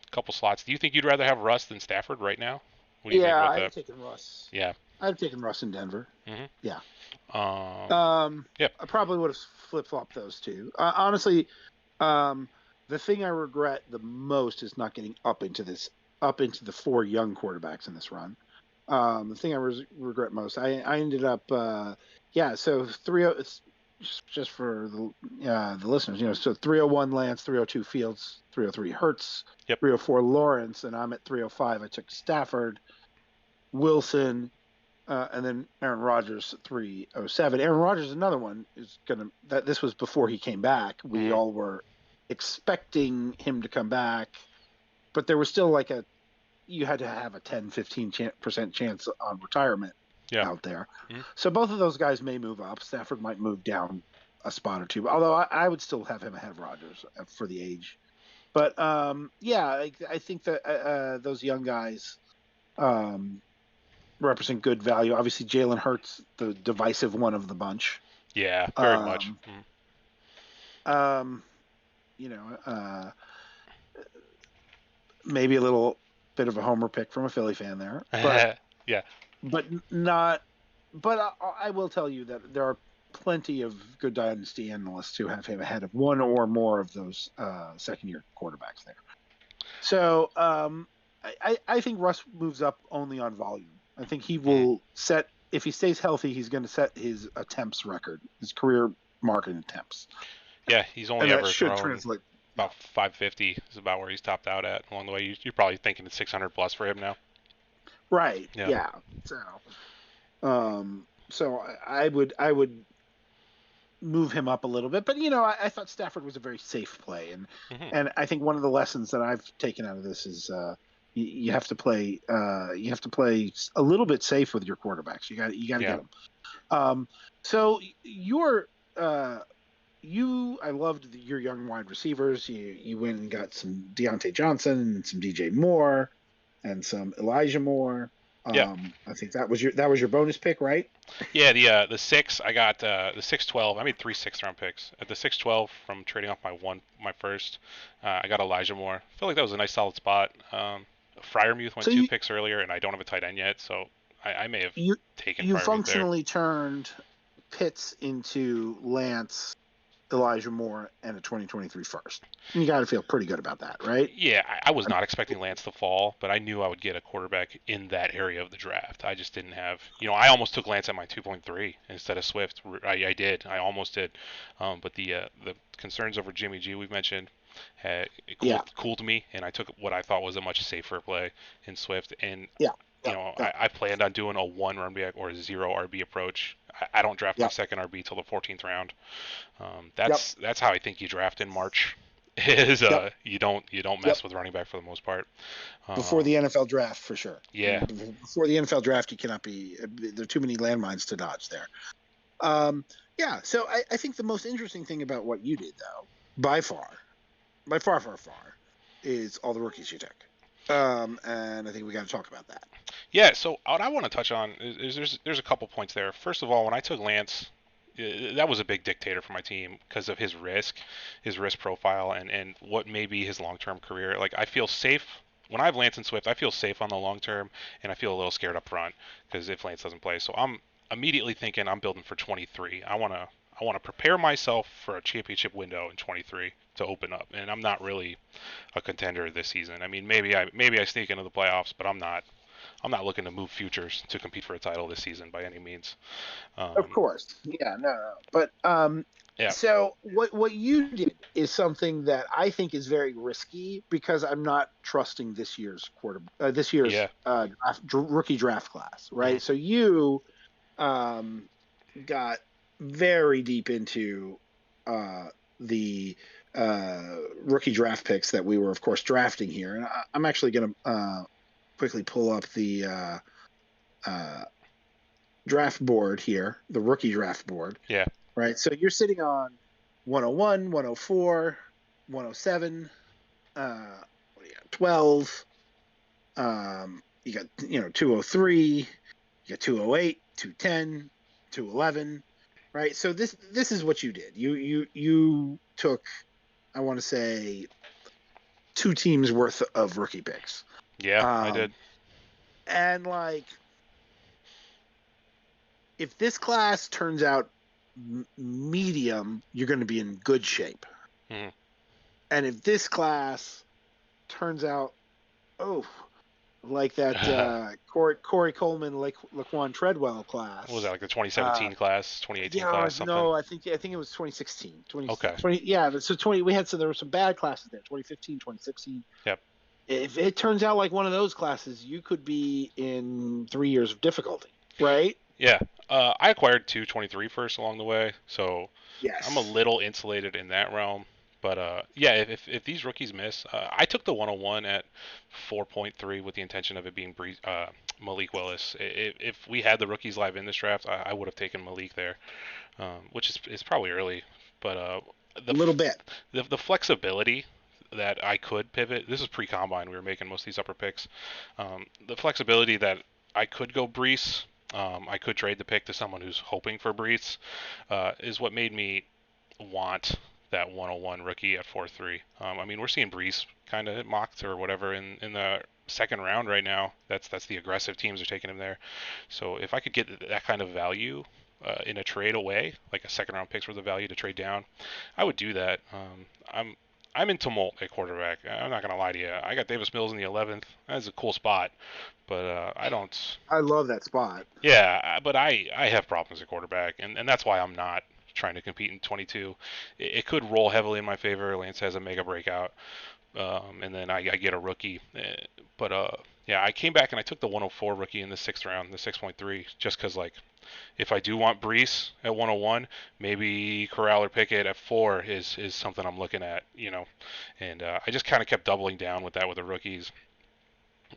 a couple slots. Do you think you'd rather have Russ than Stafford right now? What do you think about I'd that? have taken Russ. Yeah. I'd have taken Russ in Denver. Mm-hmm. Yeah. Yep. I probably would have flip-flopped those two. Honestly, the thing I regret the most is not getting up into the 4 young quarterbacks in this run. The thing I regret most, I ended up, so 3. Just for the listeners, so 301 Lance, 302 Fields, 303 Hurts, yep. 304 Lawrence, and I'm at 305. I took Stafford, Wilson, and then Aaron Rodgers at 307. Aaron Rodgers, another one, is this was before he came back. We all were expecting him to come back, but there was still you had to have a 10-15% chance on retirement. Out there. Mm-hmm. So both of those guys may move up. Stafford might move down a spot or two, although I would still have him ahead of Rodgers for the age. But I think that those young guys represent good value. Obviously, Jalen Hurts, the divisive one of the bunch. Yeah, very much. Maybe a little bit of a homer pick from a Philly fan there. But yeah. But not. But I will tell you that there are plenty of good dynasty analysts who have him ahead of one or more of those second-year quarterbacks there. So I think Russ moves up only on volume. I think he will set, if he stays healthy, he's going to set his attempts record, his career mark in attempts. Yeah, he's only and ever should thrown translate. About 550 is about where he's topped out at along the way. You're probably thinking it's 600 plus for him now. Right. Yeah. So I would move him up a little bit, but I thought Stafford was a very safe play, and I think one of the lessons that I've taken out of this is you have to play a little bit safe with your quarterbacks. You got to get them. So I loved your young wide receivers. You went and got some Deontay Johnson and some DJ Moore and some Elijah Moore. I think that was your bonus pick, right? Yeah, the 6 I got the 6-12. I made 3 6th-round picks. At the 6-12 from trading off my first, I got Elijah Moore. I feel like that was a nice solid spot. Freiermuth went 2 picks earlier, and I don't have a tight end yet, so I may have taken. You functionally turned Pitts into Lance, Elijah Moore, and a 2023 first. You got to feel pretty good about that, right? Yeah, I was not expecting Lance to fall, but I knew I would get a quarterback in that area of the draft. I just didn't have, I almost took Lance at my 2.3 instead of Swift. I did. I almost did. But the concerns over Jimmy G we've mentioned cooled me, and I took what I thought was a much safer play in Swift. And I planned on doing a 1 run back or a 0 RB approach. I don't draft my second RB till the 14th round. That's how I think you draft in March. You don't mess with running back for the most part. Before the NFL draft, for sure. Yeah. Before the NFL draft, you cannot be. There are too many landmines to dodge there. So I think the most interesting thing about what you did, though, by far, is all the rookies you took. And I think we got to talk about that. Yeah, so what I want to touch on is there's a couple points there. First of all, when I took Lance, that was a big dictator for my team because of his risk profile, and what may be his long-term career. Like, I feel safe when I have Lance and Swift. I feel safe on the long term, and I feel a little scared up front because if Lance doesn't play, so I'm immediately thinking I'm building for 23. I want to prepare myself for a championship window in 23 to open up, and I'm not really a contender this season. I mean, maybe I sneak into the playoffs, but I'm not looking to move futures to compete for a title this season by any means. Of course. Yeah, no. But Yeah. So what you did is something that I think is very risky because I'm not trusting this year's rookie draft class, right? Mhm. So you got very deep into the rookie draft picks that we were, of course, drafting here, and I'm actually going to quickly pull up the draft board here, the rookie draft board. Yeah. Right. So you're sitting on 101, 104, 107, 12. You got 203, you got 208, 210, 211. Right. So this is what you did. You took, I want to say, 2 teams worth of rookie picks. Yeah, I did. And if this class turns out medium, you're going to be in good shape. Mm-hmm. And if this class turns out, like that Corey Coleman, Laquan Treadwell class. What was that, like the 2017 class, 2018 class, something? No, I think it was 2016. Okay. So there were some bad classes there, 2015, 2016. Yep. If it turns out like one of those classes, you could be in 3 years of difficulty, right? Yeah. I acquired 223 first along the way, so yes. I'm a little insulated in that realm. But yeah, if these rookies miss, I took the 101 at 4.3 with the intention of it being Malik Willis. If we had the rookies live in this draft, I would have taken Malik there, which is probably early. But a little bit. The flexibility that I could pivot. This is pre-combine. We were making most of these upper picks. The flexibility that I could go Brees. I could trade the pick to someone who's hoping for Brees, is what made me want that 101 rookie at 4.3. I mean, we're seeing Brees kind of mocked or whatever in the second round right now. That's the aggressive teams are taking him there. So if I could get that kind of value in a trade away, like a second round pick's worth of value to trade down, I would do that. I'm in tumult at quarterback. I'm not gonna lie to you. I got Davis Mills in the 11th. That's a cool spot, but I don't. I love that spot. Yeah, but I have problems at quarterback, and that's why I'm not trying to compete in 22. It could roll heavily in my favor. Lance has a mega breakout, and then I get a rookie. But yeah, I came back and I took the 104 rookie in the 6th round, the 6.3, just because if I do want Brees at 101, maybe Corral or Pickett at 4 is something I'm looking at, And I just kind of kept doubling down with that with the rookies.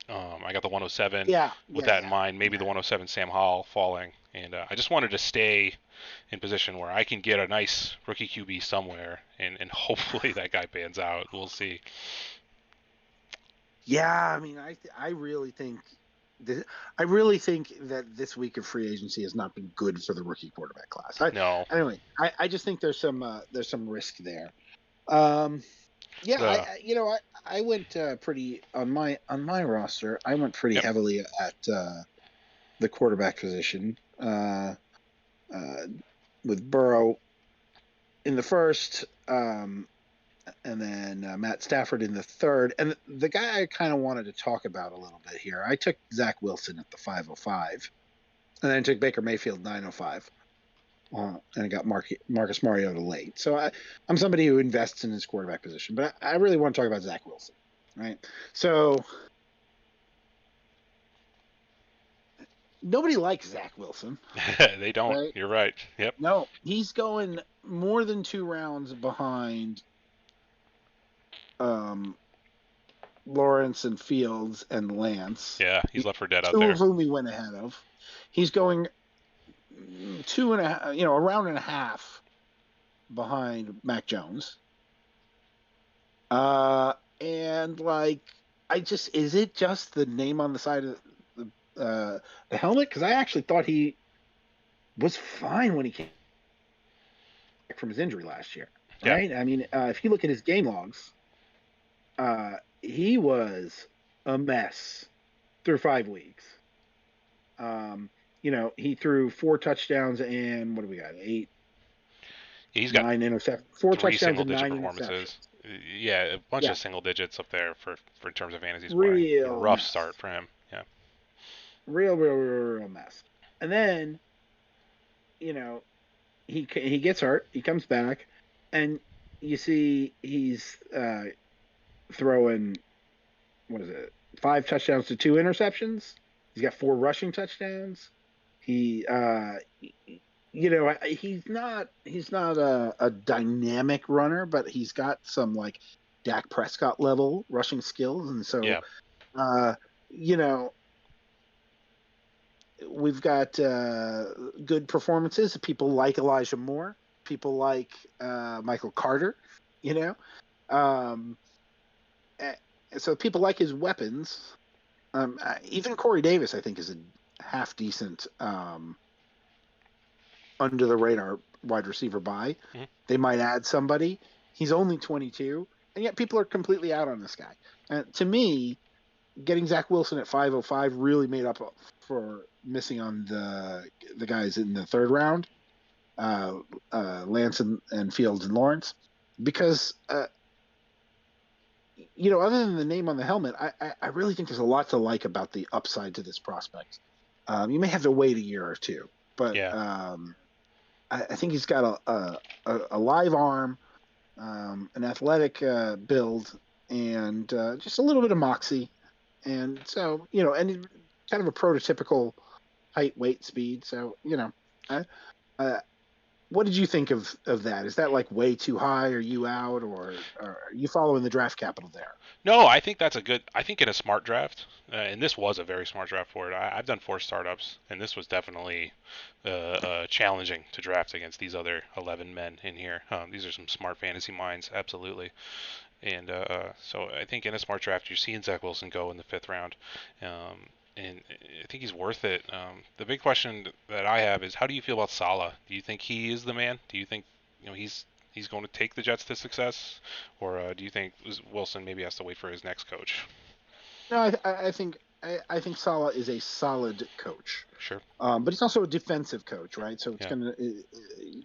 I got the 107 with that in mind. Maybe the 107 Sam Howell falling, and I just wanted to stay in position where I can get a nice rookie QB somewhere, and hopefully that guy pans out. We'll see. Yeah, I mean, I really think that this week of free agency has not been good for the rookie quarterback class. No. Anyway, I just think there's some risk there. Yeah, I went pretty on my roster. I went pretty heavily at the quarterback position with Burrow in the first, and then Matt Stafford in the 3rd. And the guy I kind of wanted to talk about a little bit here, I took Zach Wilson at the 505, and then I took Baker Mayfield 905. And I got Marcus Mariota late. So I'm somebody who invests in his quarterback position. But I really want to talk about Zach Wilson, right? So nobody likes Zach Wilson. They don't. Right? You're right. Yep. No, he's going more than 2 rounds behind Lawrence and Fields and Lance. Yeah, he's left for dead out 2 there. of whom he went ahead of. He's going 2.5, a round and a half behind Mac Jones. And is it just the name on the side of the helmet? Because I actually thought he was fine when he came from his injury last year, Yeah. right? I mean, if you look at his game logs, he was a mess through 5 weeks. He threw 4 touchdowns and what do we got? 8, He's got 9 interceptions. 4 3 touchdowns and 9 single-digit performances. interceptions. Yeah, a bunch Yeah. of single digits up there for in terms of fantasy scoring. Real A rough mess. start for him. Yeah. Real mess. And then, he gets hurt. He comes back, and you see he's throwing 5 touchdowns to 2 interceptions. He's got 4 rushing touchdowns. He's not a dynamic runner, but he's got some like Dak Prescott level rushing skills, and so we've got good performances. People like Elijah Moore. People like Michael Carter. So people like his weapons. Even Corey Davis, I think, is a half decent under the radar wide receiver buy. Mm-hmm. They might add somebody. He's only 22, and yet people are completely out on this guy. To me, getting Zach Wilson at 505 really made up for missing on the guys in the 3rd round, Lance and Fields and Lawrence, because other than the name on the helmet, I really think there's a lot to like about the upside to this prospect. You may have to wait a year or two, but I think he's got a live arm, an athletic build, and just a little bit of moxie. And so, and kind of a prototypical height, weight, speed. So, what did you think of that? Is that like way too high? Are you out, or are you following the draft capital there? No, I think that's I think in a smart draft, and this was a very smart draft for it. I've done 4 startups, and this was definitely challenging to draft against these other 11 men in here. These are some smart fantasy minds, absolutely. And so I think in a smart draft, you're seeing Zach Wilson go in the 5th round. And I think he's worth it. The big question that I have is, how do you feel about Saleh? Do you think he is the man? Do you think he's going to take the Jets to success, or do you think Wilson maybe has to wait for his next coach? No, I think Saleh is a solid coach. Sure. But he's also a defensive coach, right? So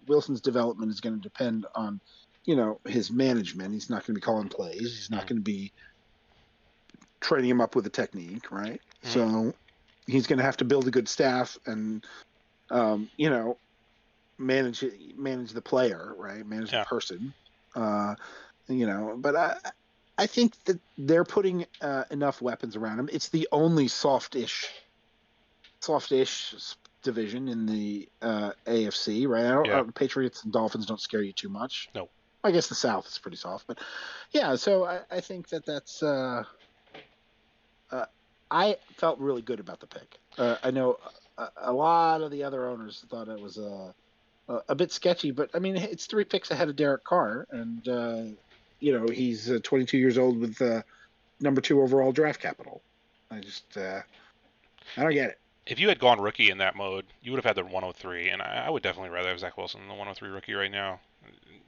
Wilson's development is going to depend on his management. He's not going to be calling plays. He's not going to be training him up with a technique, right? Mm-hmm. So he's going to have to build a good staff and, manage the player, right? Manage the person, but I think that they're putting enough weapons around him. It's the only softish division in the AFC, right? Patriots and Dolphins don't scare you too much. No. I guess the South is pretty soft, but yeah. So I think that's. I felt really good about the pick. I know a lot of the other owners thought it was a bit sketchy, but I mean, it's 3 picks ahead of Derek Carr, and he's 22 years old with number 2 overall draft capital. I don't get it. If you had gone rookie in that mode, you would have had the 103, and I would definitely rather have Zach Wilson than the 103 rookie right now.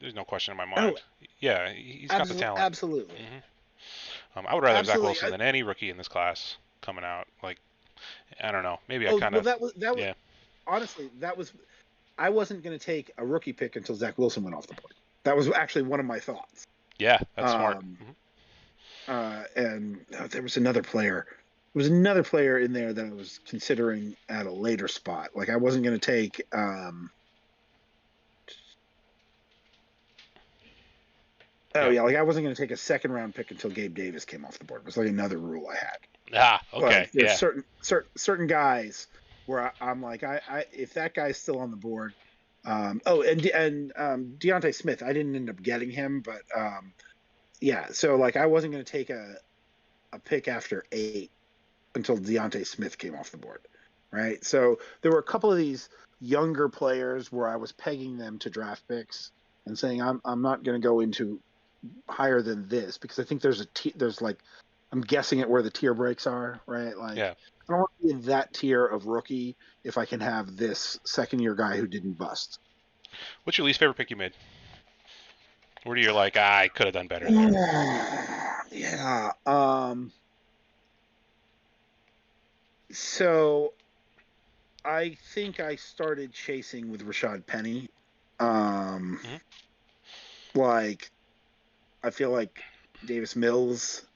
There's no question in my mind. Yeah, he's got the talent. Absolutely. Mm-hmm. I would rather have Zach Wilson than any rookie in this class coming out. Like, I don't know. Maybe I kind of. That was honestly, I wasn't going to take a rookie pick until Zach Wilson went off the board. That was actually one of my thoughts. Yeah, that's smart. And there was another player. There was another player in there that I was considering at a later spot. Like, I wasn't going to take. I wasn't going to take a 2nd round pick until Gabe Davis came off the board. It was like another rule I had. Okay. There's certain guys where I'm like, if that guy's still on the board. Deontay Smith, I didn't end up getting him, but so like I wasn't going to take a pick after 8 until Deontay Smith came off the board, right? So there were a couple of these younger players where I was pegging them to draft picks and saying I'm not going to go into higher than this because I think there's like I'm guessing at where the tier breaks are, right? Like I don't want to be in that tier of rookie if I can have this 2nd-year guy who didn't bust. What's your least favorite pick you made? Where do you like, I could have done better there? Yeah. So I think I started chasing with Rashad Penny. Like, I feel like Davis Mills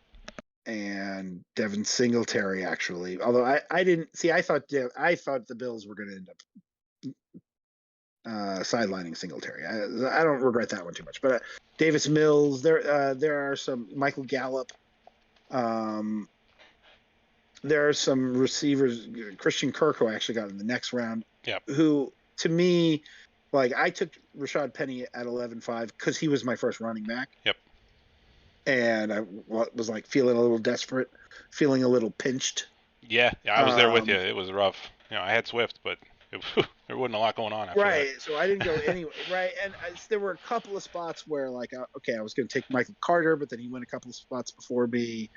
and Devin Singletary, actually. Although I didn't see, I thought the Bills were going to end up sidelining Singletary. I don't regret that one too much. But Davis Mills, there are some Michael Gallup. There are some receivers, Christian Kirk, who I actually got in the next round. Yep. Who, to me, like, I took Rashad Penny at 11.5 because he was my first running back. Yep. And I was like feeling a little desperate, feeling a little pinched. Yeah, I was there with you. It was rough. I had Swift, but there wasn't a lot going on after right, that. So I didn't go anyway. Right, and there were a couple of spots where, like, okay, I was going to take Michael Carter, but then he went a couple of spots before me.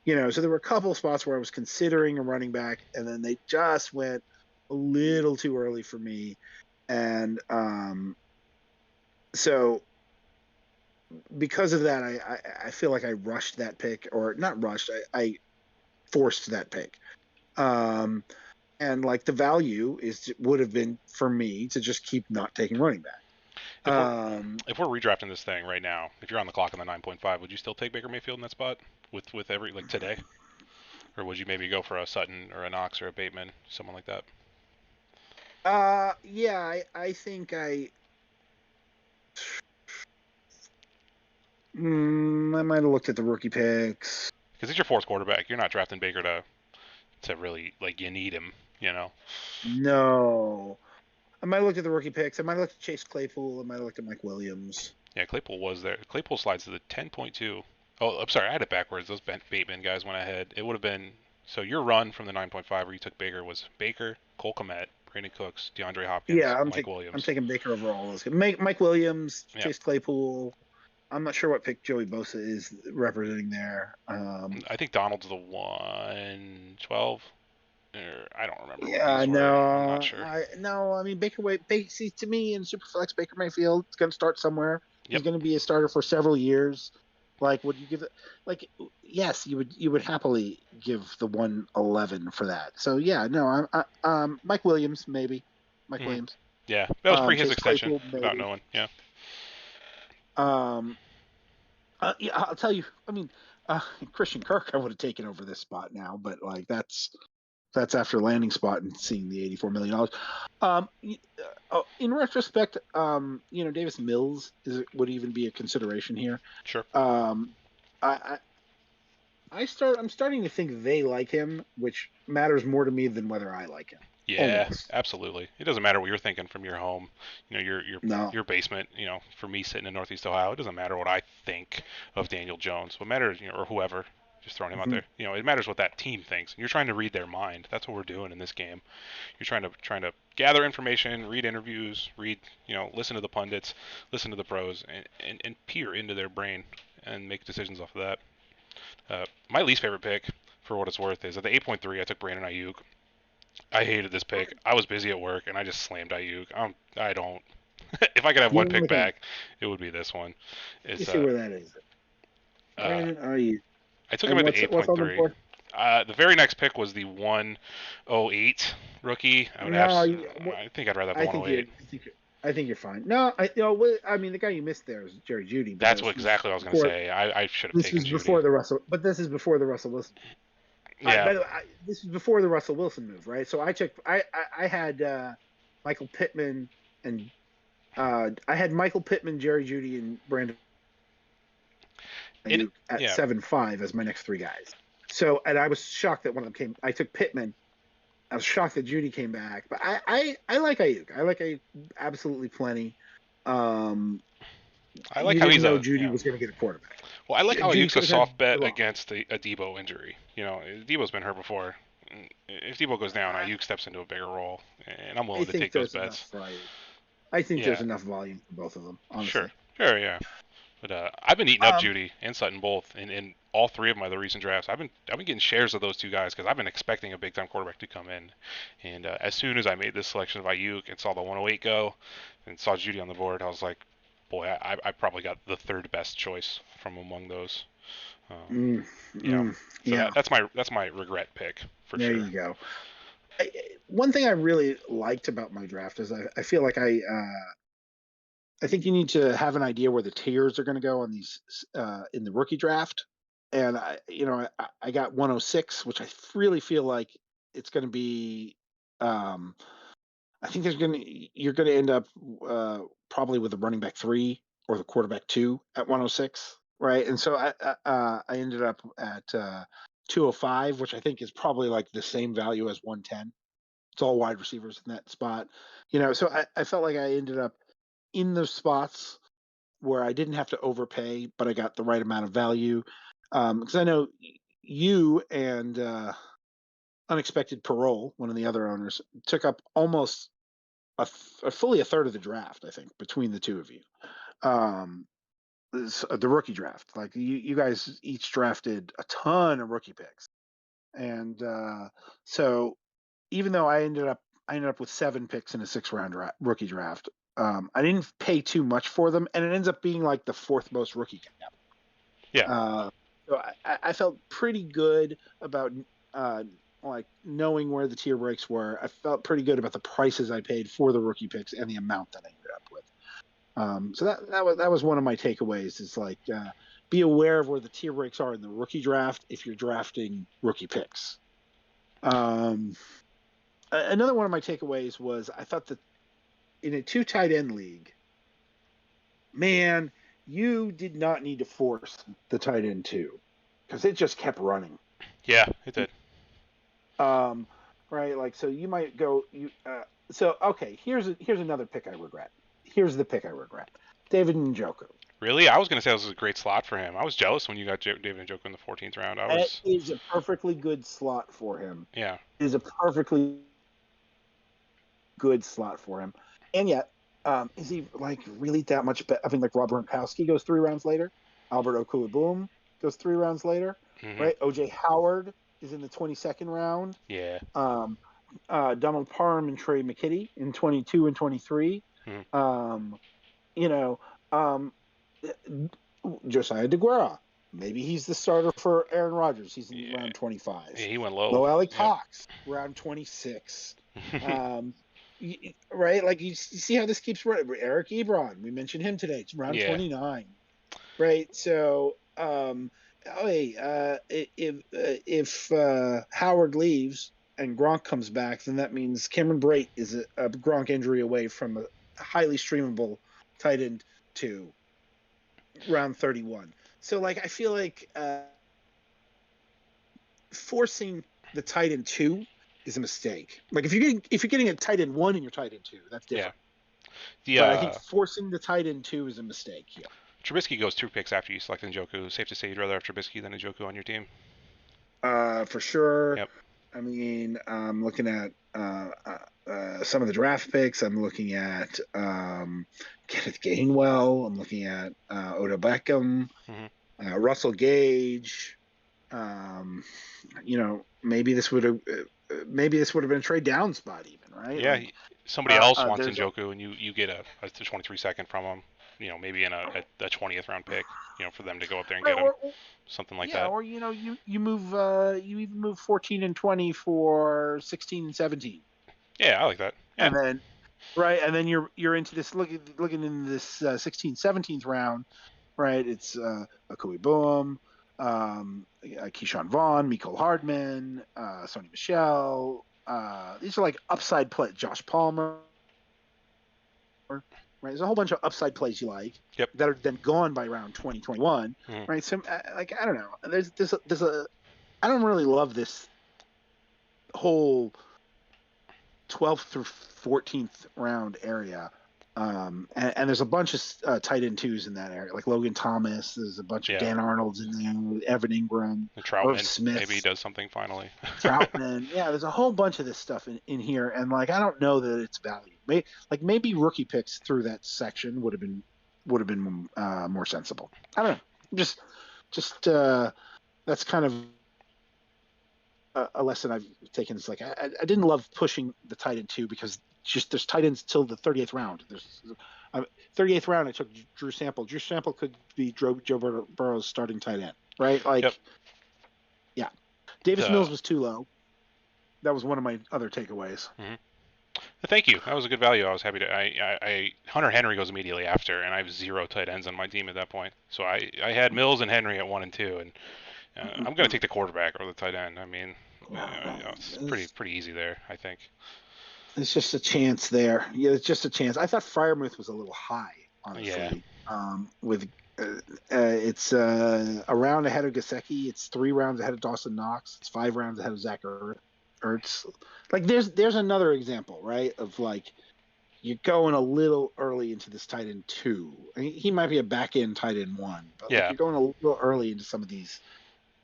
So there were a couple of spots where I was considering a running back, and then they just went a little too early for me. And so because of that, I feel like I rushed that pick, or not rushed, I forced that pick. And like the value would have been for me to just keep not taking running back. If we're redrafting this thing right now, if you're on the clock on the 9.5, would you still take Baker Mayfield in that spot with every, like, today? Or would you maybe go for a Sutton or a Knox or a Bateman, someone like that? Yeah, I think I might have looked at the rookie picks. Because he's your fourth quarterback. You're not drafting Baker to really, like, you need him, No. I might have looked at the rookie picks. I might have looked at Chase Claypool. I might have looked at Mike Williams. Yeah, Claypool was there. Claypool slides to the 10.2. Oh, I'm sorry, I had it backwards. Those Bateman guys went ahead. It would have been, so your run from the 9.5 where you took Baker was Baker, Cole Kmet, Brandon Cooks, DeAndre Hopkins, Mike Williams. I'm taking Baker overall. Mike Williams, Chase Claypool. I'm not sure what pick Joey Bosa is representing there. I think Donald's the 112. I don't remember. Yeah, no, I'm not sure. I mean, see, to me in Superflex, Baker Mayfield is going to start somewhere. Yep. He's going to be a starter for several years. Like, would you give it? Like, yes, you would happily give the 111 for that. So yeah, no, I'm Mike Williams maybe. Williams. Yeah, that was pre his extension. Without knowing. Yeah. Yeah, I'll tell you. I mean, Christian Kirk, I would have taken over this spot now, but like that's after landing spot and seeing the $84 million. In retrospect, Davis Mills would even be a consideration here. Sure. I'm starting to think they like him, which matters more to me than whether I like him. Yeah, almost. Absolutely. It doesn't matter what you're thinking from your home, your basement. For me sitting in Northeast Ohio, it doesn't matter what I think of Daniel Jones. What matters, or whoever. Just throwing him out there. It matters what that team thinks. And you're trying to read their mind. That's what we're doing in this game. You're trying to gather information, read interviews, listen to the pundits, listen to the pros, and peer into their brain and make decisions off of that. My least favorite pick, for what it's worth, is at the 8.3. I took Brandon Ayuk. I hated this pick. I was busy at work and I just slammed Ayuk. I don't. If I could have one pick back, it would be this one. You see where that is. Brandon Ayuk. I took him at the 8.3. The very next pick was the 108 rookie. I think I'd rather have the 108. I think you're fine. No, I mean the guy you missed there is Jerry Jeudy. That's exactly what I was going to say. I should have taken Jeudy. This is before the Russell Wilson. Yeah. By the way, this is before the Russell Wilson move, right? So I had Michael Pittman and Jerry Jeudy, and Brandon at 7.5 as my next three guys. So, and I was shocked that one of them came. I took Pittman. I was shocked that Jeudy came back, but I like Ayuk. I like Ayuk absolutely plenty. I like how Jeudy was going to get a quarterback. Well, I like how Ayuk's a soft bet against a Debo injury. Debo's been hurt before. If Debo goes down, Ayuk steps into a bigger role, and I'm willing to take those bets. I think there's enough volume for both of them, honestly. Sure, yeah. But I've been eating up Jeudy and Sutton both in all three of my other recent drafts, I've been getting shares of those two guys because I've been expecting a big time quarterback to come in. And as soon as I made this selection of Ayuk and saw the 108 go, and saw Judy on the board, I was like, boy, I probably got the third best choice from among those. Yeah, that's my regret pick for there sure. you go. One thing I really liked about my draft is I feel like I think you need to have an idea where the tiers are going to go on these in the rookie draft. And I got 106, which I really feel like it's going to be. I think you're going to end up probably with the running back 3 or the quarterback 2 at 106, right? And so I ended up at 205, which I think is probably like the same value as 110. It's all wide receivers in that spot, So I felt like I ended up in those spots where I didn't have to overpay, but I got the right amount of value. Because I know you and Unexpected Parole, one of the other owners, took up almost fully a third of the draft, I think, between the two of you. The rookie draft, like you guys each drafted a ton of rookie picks, and so even though I ended up with 7 picks in a 6-round rookie draft, I didn't pay too much for them, and it ends up being like the 4th most rookie cap. Yeah. So I felt pretty good about like knowing where the tier breaks were. I felt pretty good about the prices I paid for the rookie picks and the amount that I ended up with. So that was one of my takeaways. Is like be aware of where the tier breaks are in the rookie draft if you're drafting rookie picks. Another one of my takeaways was I thought that in a 2 tight end league, man, you did not need to force the tight end 2 because it just kept running. Yeah, it did. Right, like so you might go so okay, here's another pick I regret. Here's the pick I regret. David Njoku. Really? I was going to say this was a great slot for him. I was jealous when you got David Njoku in the 14th round. It is a perfectly good slot for him. Yeah. It is a perfectly good slot for him. And yet, is he like really that much better? I mean, like Rob Gronkowski goes 3 rounds later. Albert Okuyeboom goes 3 rounds later. Mm-hmm. Right? O.J. Howard is in the 22nd round. Yeah. Donald Parham and Trey McKitty in 22 and 23. Mm-hmm. Josiah DeGuara. Maybe he's the starter for Aaron Rodgers. He's in round 25. Yeah, he went low. Low Alley Cox, round 26. Right? Like you see how this keeps running. Eric Ebron, we mentioned him today. It's round 29. Right? So, if Howard leaves and Gronk comes back, then that means Cameron Brate is a Gronk injury away from a highly streamable tight end 2, round 31. So, like, I feel like forcing the tight end 2 is a mistake. Like, if you're getting a tight end 1 in your tight end 2, that's different. Yeah. But I think forcing the tight end 2 is a mistake here. Trubisky goes 2 picks after you select Njoku. Safe to say you'd rather have Trubisky than Njoku on your team. For sure. Yep. I mean, I'm looking at some of the draft picks. I'm looking at Kenneth Gainwell. I'm looking at Odell Beckham, Russell Gage. Maybe this would have been a trade down spot even, right? Yeah, like, somebody else wants Njoku, and you get a 23-second from him. Maybe in a 20th round pick. For them to go up there and get him, something like that. Or you even move 14 and 20 for 16 and 17. Yeah, I like that. Yeah. And then you're into this looking into this 16th, 17th round, right? It's Okuyeboom, Keyshawn Vaughn, Mecole Hardman, Sony Michel. These are like upside play. Josh Palmer. Right, there's a whole bunch of upside plays you like that are then gone by round 2021. Right, so like I don't know. There's a I don't really love this whole 12th through 14th round area. And there's a bunch of tight end 2s in that area, like Logan Thomas. There's a bunch of Dan Arnolds in there, Evan Ingram, Troutman. Smith. Maybe he does something finally. Troutman. Yeah, there's a whole bunch of this stuff in here, and like I don't know that it's valued. Maybe rookie picks through that section would have been more sensible. I don't know. Just that's kind of a lesson I've taken. It's like I didn't love pushing the tight end 2 because just there's tight ends till the 38th round. There's 38th round. I took Drew Sample. Drew Sample could be Joe Burrow's starting tight end, right? Like, Yep. yeah. Davis Mills was too low. That was one of my other takeaways. Mm-hmm. Thank you. That was a good value. I was happy to. Hunter Henry goes immediately after, and I have 0 tight ends on my team at that point. So I had Mills and Henry at 1 and 2, and I'm going to take the quarterback over the tight end. I mean, it's pretty easy there, I think. It's just a chance there. Yeah, it's just a chance. I thought Freiermuth was a little high, honestly. Yeah. It's a round ahead of Gesicki. It's 3 rounds ahead of Dawson Knox. It's 5 rounds ahead of Zach Ertz. Like there's another example, right? Of like you're going a little early into this tight end 2. I mean, he might be a back end tight end 1, but like, you're going a little early into some of these.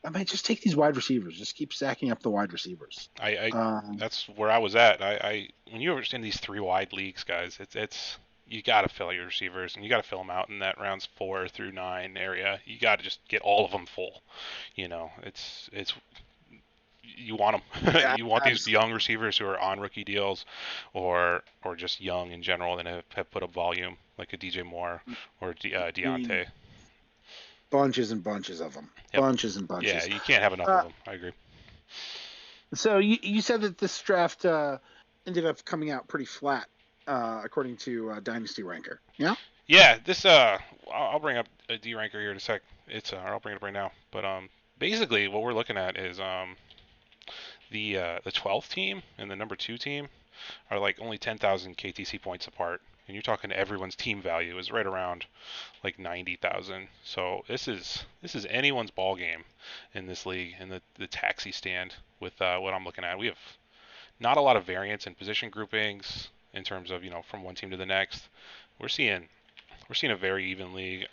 I might just take these wide receivers. Just keep stacking up the wide receivers. That's where I was at. When you're in these 3 wide leagues, guys, it's you got to fill your receivers, and you got to fill them out in that rounds 4 through 9 area. You got to just get all of them full. You know, it's you want them. Yeah, you want these young receivers who are on rookie deals, or just young in general and have put up volume, like a DJ Moore or Deontay. Bunches and bunches of them. Yep. Bunches and bunches. Yeah, you can't have enough of them. I agree. So you said that this draft ended up coming out pretty flat, according to Dynasty Ranker. Yeah. Yeah. This I'll bring up a D Ranker here in a sec. I'll bring it up right now. But basically what we're looking at is the 12th team and the number 2 team are like only 10,000 KTC points apart. And you're talking everyone's team value is right around like 90,000. So this is anyone's ball game in this league in the taxi stand with what I'm looking at. We have not a lot of variance in position groupings in terms of from one team to the next. We're seeing a very even league.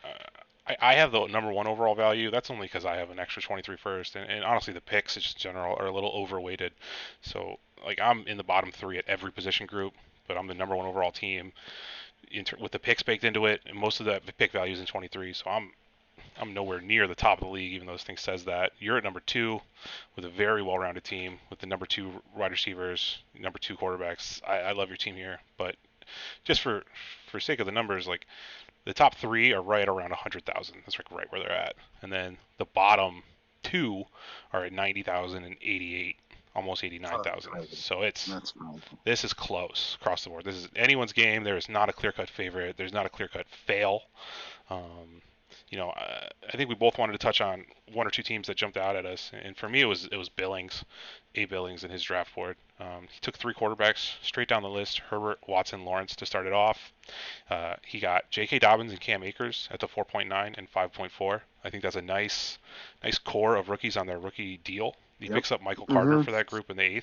I have the number 1 overall value. That's only because I have an extra 23 first, and honestly the picks just in general are a little overweighted. So like I'm in the bottom 3 at every position group. But I'm the number 1 overall team with the picks baked into it, and most of the pick value is in 23. So I'm nowhere near the top of the league, even though this thing says that. You're at number 2 with a very well-rounded team with the number 2 wide receivers, number 2 quarterbacks. I love your team here, but just for sake of the numbers, like the top 3 are right around 100,000. That's like right where they're at, and then the bottom 2 are at 90,000 and 88. Almost 89,000. So this is close across the board. This is anyone's game. There is not a clear-cut favorite. There's not a clear-cut fail. I think we both wanted to touch on 1 or 2 teams that jumped out at us, and for me it was Billings, Billings in his draft board. He took 3 quarterbacks straight down the list: Herbert, Watson, Lawrence to start it off. He got J.K. Dobbins and Cam Akers at the 4.9 and 5.4. I think that's a nice core of rookies on their rookie deal. He picks up Michael Carter for that group in the 8th,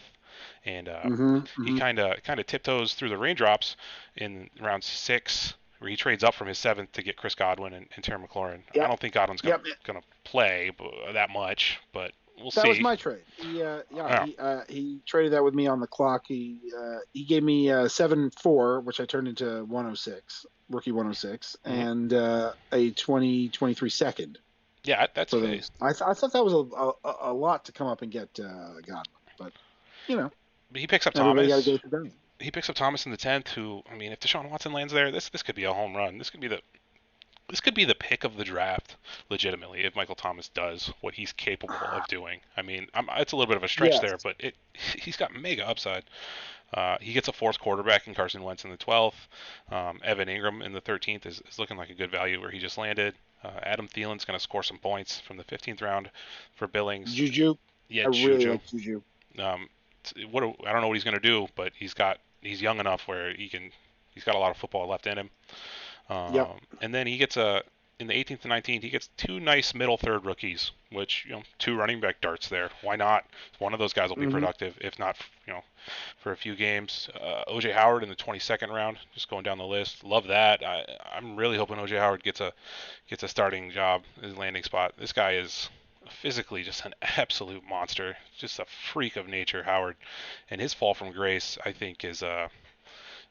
and he kind of tiptoes through the raindrops in round 6, where he trades up from his 7th to get Chris Godwin and Terry McLaurin. Yep. I don't think Godwin's going to play that much, but we'll see. That was my trade. He traded that with me on the clock. He gave me 7-4, which I turned into 106, rookie 106, and a 2023 second. Yeah, that's nice. I thought that was a lot to come up and get Godwin, but But he picks up Thomas. He picks up Thomas in the 10th. Who, I mean, if Deshaun Watson lands there, this could be a home run. This could be the pick of the draft, legitimately, if Michael Thomas does what he's capable of doing. I mean, it's a little bit of a stretch there, but he's got mega upside. He gets a 4th quarterback in Carson Wentz in the 12th. Evan Ingram in the 13th is looking like a good value where he just landed. Adam Thielen's going to score some points from the 15th round for Billings. Juju. Yeah, Juju. Really like Juju. I don't know what he's going to do, but he's he's young enough where he's got a lot of football left in him. And then he gets in the 18th to 19th, he gets 2 nice middle third rookies, which 2 running back darts there. Why not? One of those guys will be productive, if not for a few games. O.J. Howard in the 22nd round, just going down the list. Love that. I'm really hoping O.J. Howard gets a starting job, his landing spot. This guy is physically just an absolute monster, just a freak of nature, Howard, and his fall from grace, I think, is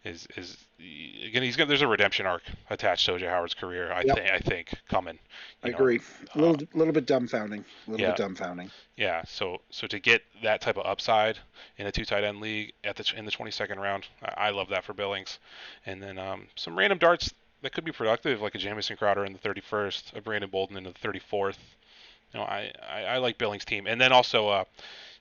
is again there's a redemption arc attached to O.J. Howard's career. I think coming. I agree. A little bit dumbfounding. Yeah. So to get that type of upside in a 2 tight end league in the 22nd round, I love that for Billings. And then some random darts that could be productive, like a Jamison Crowder in the 31st, a Brandon Bolden in the 34th. I like Billings' team. And then also,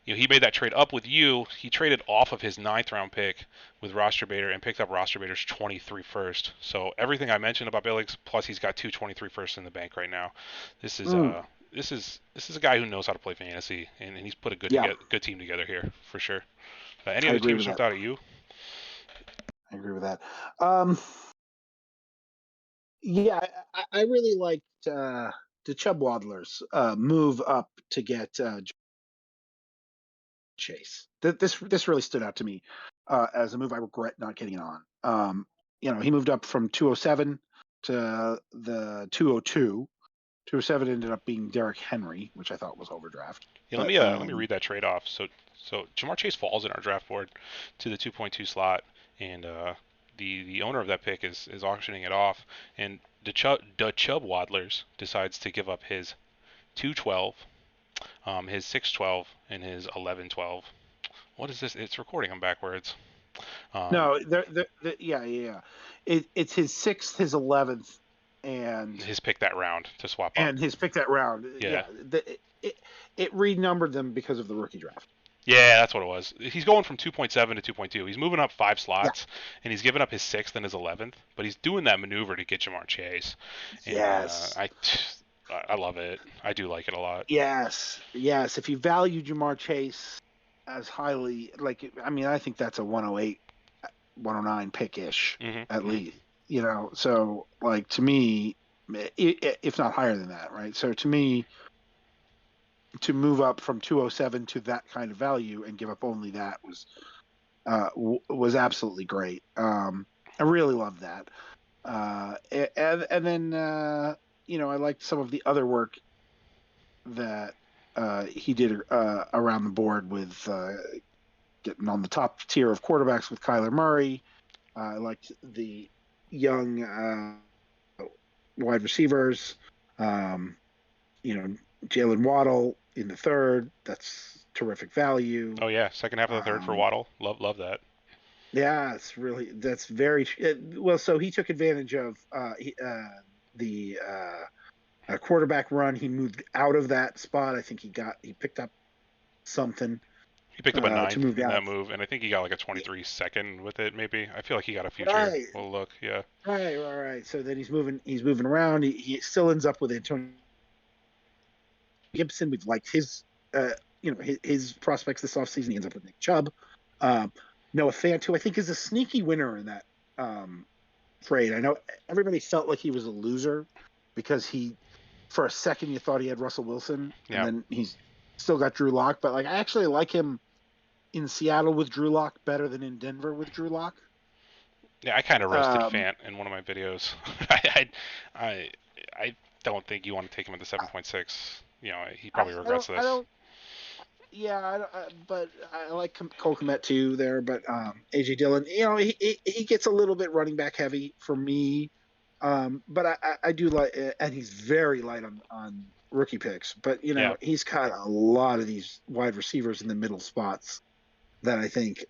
he made that trade up with you. He traded off of his 9th round pick with Roster Bader and picked up Roster Bader's 23 first. So everything I mentioned about Billings, plus he's got 2 23 firsts in the bank right now. This is a guy who knows how to play fantasy, and he's put a good team together here for sure. Any other teams jumped out at you? I agree with that. Yeah, I really liked the Chubb Waddlers move up to get Chase. This really stood out to me as a move I regret not getting on. He moved up from 207 to the 202. 207 ended up being Derrick Henry, which I thought was overdraft. Yeah, let me read that trade off. So Jamar Chase falls in our draft board to the 2.2 slot, and the owner of that pick is auctioning it off, and the Chubb Waddlers decides to give up his 212, his 612, and his 1112. What is this? It's recording them backwards. No, yeah. It's his 6th, his 11th, and his pick that round to swap up. And his pick that round. Yeah. It renumbered them because of the rookie draft. Yeah, that's what it was. He's going from 2.7 to 2.2. He's moving up 5 slots, and he's giving up his 6th and his 11th, but he's doing that maneuver to get Jamar Chase. And, yes. I love it. I do like it a lot. Yes. If you value Jamar Chase as highly, I think that's a 108, 109 pick-ish, at least. So, to me, if not higher than that, right? So, to me, to move up from 207 to that kind of value and give up only that was absolutely great. I really loved that. And then, I liked some of the other work that he did around the board with getting on the top tier of quarterbacks with Kyler Murray. I liked the young wide receivers, Jalen Waddle in the 3rd. That's terrific value. Oh yeah, second half of the 3rd for Waddle. Love that. Yeah, that's very well. So he took advantage of the quarterback run. He moved out of that spot. I think he picked up something. He picked up a 9 in that move, and I think he got like a 23 second with it. Maybe I feel like he got a future. Right. Well, look, yeah. Right. So then he's moving around. He still ends up with Antonio Gibson. We've liked his his prospects this offseason. He ends up with Nick Chubb. Noah Fant, who I think is a sneaky winner in that trade. I know everybody felt like he was a loser because for a second, you thought he had Russell Wilson, and then he's still got Drew Lock. But I actually like him in Seattle with Drew Lock better than in Denver with Drew Lock. Yeah, I kind of roasted Fant in one of my videos. I don't think you want to take him at the 7.6. He probably regrets this. But I like Cole Kmet too there. But AJ Dillon, he gets a little bit running back heavy for me. But I do like, and he's very light on rookie picks. But he's got a lot of these wide receivers in the middle spots that I think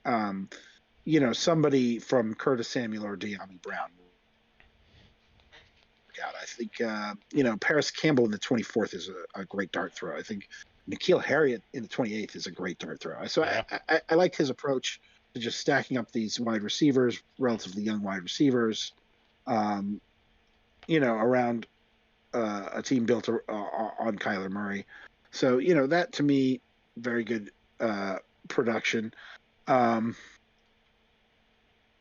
somebody from Curtis Samuel or De'Ami Brown. I think Paris Campbell in the 24th is a great dart throw. I think N'Keal Harriott in the 28th is a great dart throw. So I liked his approach to just stacking up these wide receivers, relatively young wide receivers, around a team built on Kyler Murray. So, that to me, very good production. And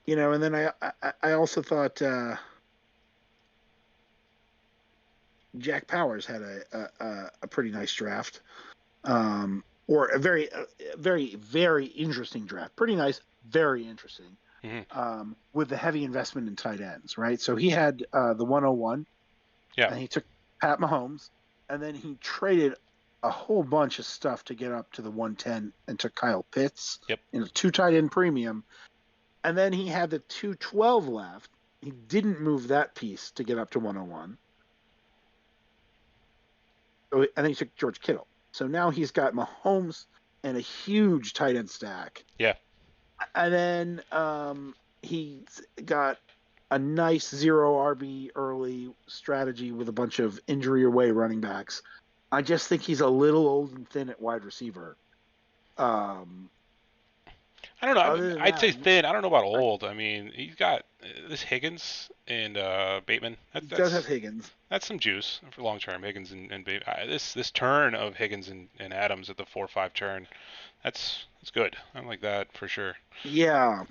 then I also thought Jack Powers had a pretty nice draft, or a very, very, very interesting draft. Pretty nice, very interesting, with the heavy investment in tight ends, right? So he had the 101, and he took Pat Mahomes, and then he traded a whole bunch of stuff to get up to the 110 and took Kyle Pitts in a 2 tight end premium. And then he had the 212 left. He didn't move that piece to get up to 101. And then he took George Kittle. So now he's got Mahomes and a huge tight end stack. Yeah. And then he's got a nice 0 RB early strategy with a bunch of injury away running backs. I just think he's a little old and thin at wide receiver. I don't know. I'd say thin. I don't know about old. I mean, he's got this Higgins and Bateman. He does have Higgins. That's some juice for long term. Higgins and Bateman. This turn of Higgins and Adams at the 4-5 turn, that's good. I like that for sure. Yeah.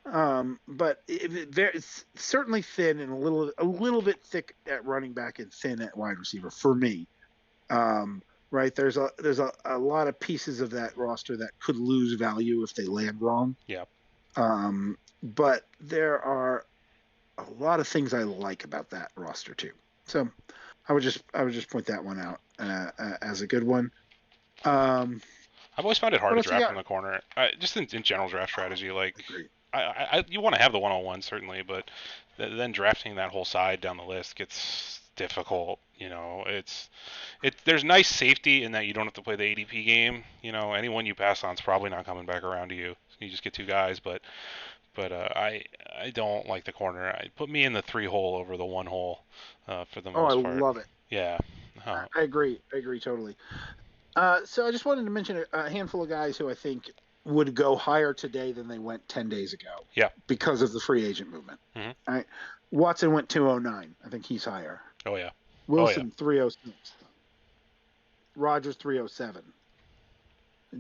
But it's certainly thin and a little bit thick at running back and thin at wide receiver for me. Right, there's a lot of pieces of that roster that could lose value if they land wrong. Yeah. But there are a lot of things I like about that roster too. So I would just point that one out as a good one. I've always found it hard to draft from the corner. Just in general draft strategy, like you want to have the 101 certainly, but then drafting that whole side down the list gets difficult. You know, there's nice safety in that you don't have to play the ADP game. You know, anyone you pass on is probably not coming back around to you. You just get 2 guys, but I don't like the corner. Put me in the 3 hole over the 1 hole for the most part. I love it. Yeah. I agree totally. So I just wanted to mention a handful of guys who I think would go higher today than they went 10 days ago. Yeah. Because of the free agent movement. Mm-hmm. All right. Watson went 209. I think he's higher. Oh yeah. Wilson 306. Rogers 307.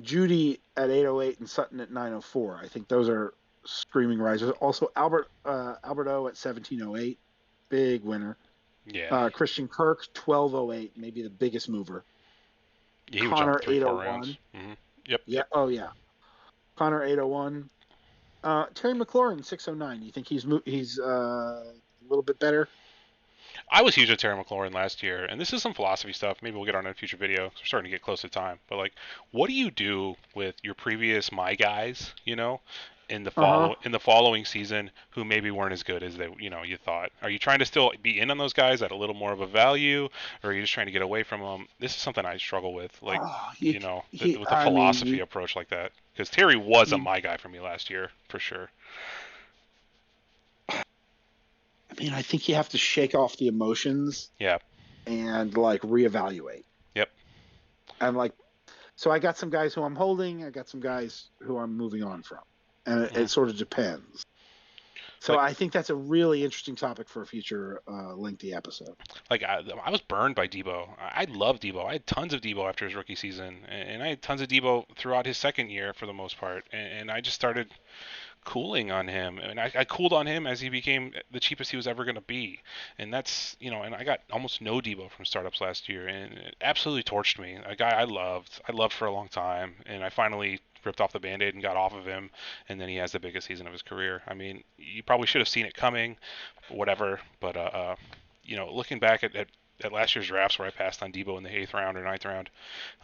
Judy at 808 and Sutton at 904. I think those are screaming risers. Also Alberto at 1708. Big winner. Yeah. Christian Kirk 1208, maybe the biggest mover. Yeah, he Connor would jump 3-4 801. rounds. Mm-hmm. Yep. Yeah. Oh yeah. Connor 801. Terry McLaurin 609. You think he's a little bit better? I was huge at Terry McLaurin last year, and this is some philosophy stuff. Maybe we'll get on in a future video. We're starting to get close to time. But like, what do you do with your previous my guys? You know, in the following season, who maybe weren't as good as you thought. Are you trying to still be in on those guys at a little more of a value, or are you just trying to get away from them? This is something I struggle with, like with the philosophy approach like that. Because Terry was a my guy for me last year for sure. I mean, I think you have to shake off the emotions. Yeah. And like reevaluate. Yep. And like, so I got some guys who I'm holding. I got some guys who I'm moving on from, and it sort of depends. So I think that's a really interesting topic for a future lengthy episode. Like I was burned by Debo. I love Debo. I had tons of Debo after his rookie season, and I had tons of Debo throughout his second year for the most part. And I just started cooling on him, and I cooled on him as he became the cheapest he was ever going to be. And that's and I got almost no Debo from startups last year, and it absolutely torched me. A guy I loved for a long time, and I finally ripped off the Band-Aid and got off of him, and then he has the biggest season of his career. I mean, you probably should have seen it coming, whatever, but looking back at last year's drafts where I passed on Debo in the 8th round or 9th round,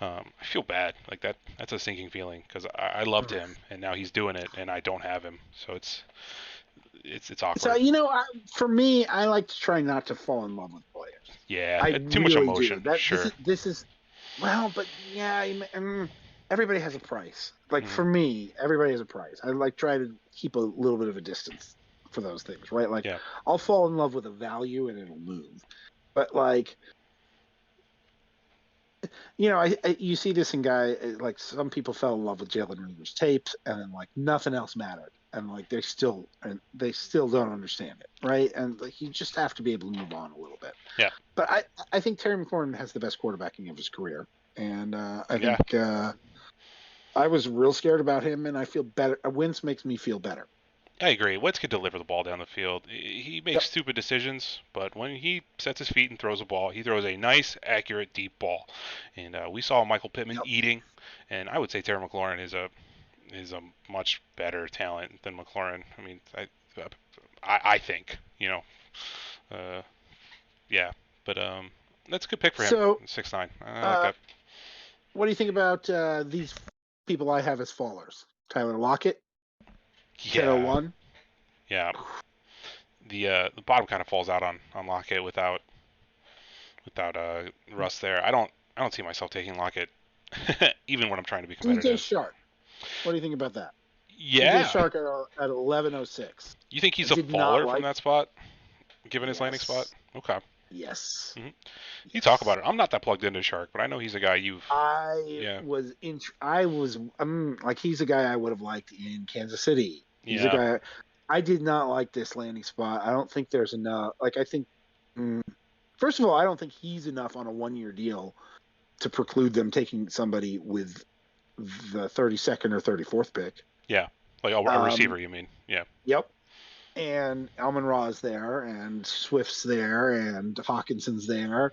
I feel bad. Like that's a sinking feeling, because I loved him, and now he's doing it, and I don't have him, so it's awkward. So for me, I like to try not to fall in love with players. Yeah, too much emotion. Sure. This is but yeah, everybody has a price. Like for me, everybody has a price. I like try to keep a little bit of a distance for those things, right? Like I'll fall in love with a value and it'll move. But like, you see this in guy, like some people fell in love with Jalen Reagor's tapes, and then like nothing else mattered, and like they still don't understand it, right? And like you just have to be able to move on a little bit. Yeah. But I think Terry McLaurin has the best quarterbacking of his career, and I think I was real scared about him, and I feel better. Wentz makes me feel better. I agree. Wentz could deliver the ball down the field. He makes stupid decisions, but when he sets his feet and throws a ball, he throws a nice, accurate, deep ball. And we saw Michael Pittman eating, and I would say Terry McLaurin is a much better talent than McLaurin. I mean, I think, but that's a good pick for him. So 6'9". I like that. What do you think about these people I have as fallers? Tyler Lockett. Yeah. 1001. Yeah. The bottom kind of falls out on Lockett without Russ there. I don't see myself taking Lockett even when I'm trying to be DJ competitive. Shark. What do you think about that? DJ Yeah. Shark at 1106. You think he's I a did not faller from like. that spot, given his landing Yes. spot? Okay. Yes. Mhm. You Yes. talk about it. I'm not that plugged into Shark, but I know he's a guy you've. I was like, he's a guy I would have liked in Kansas City. He's a Yeah. guy I did not like this landing spot. I don't think there's enough. Like, I think, first of all, I don't think he's enough on a 1-year deal to preclude them taking somebody with the 32nd or 34th pick. Yeah. Like a receiver, you mean? Yeah. Yep. And Amon-Ra is there, and Swift's there, and Hawkinson's there,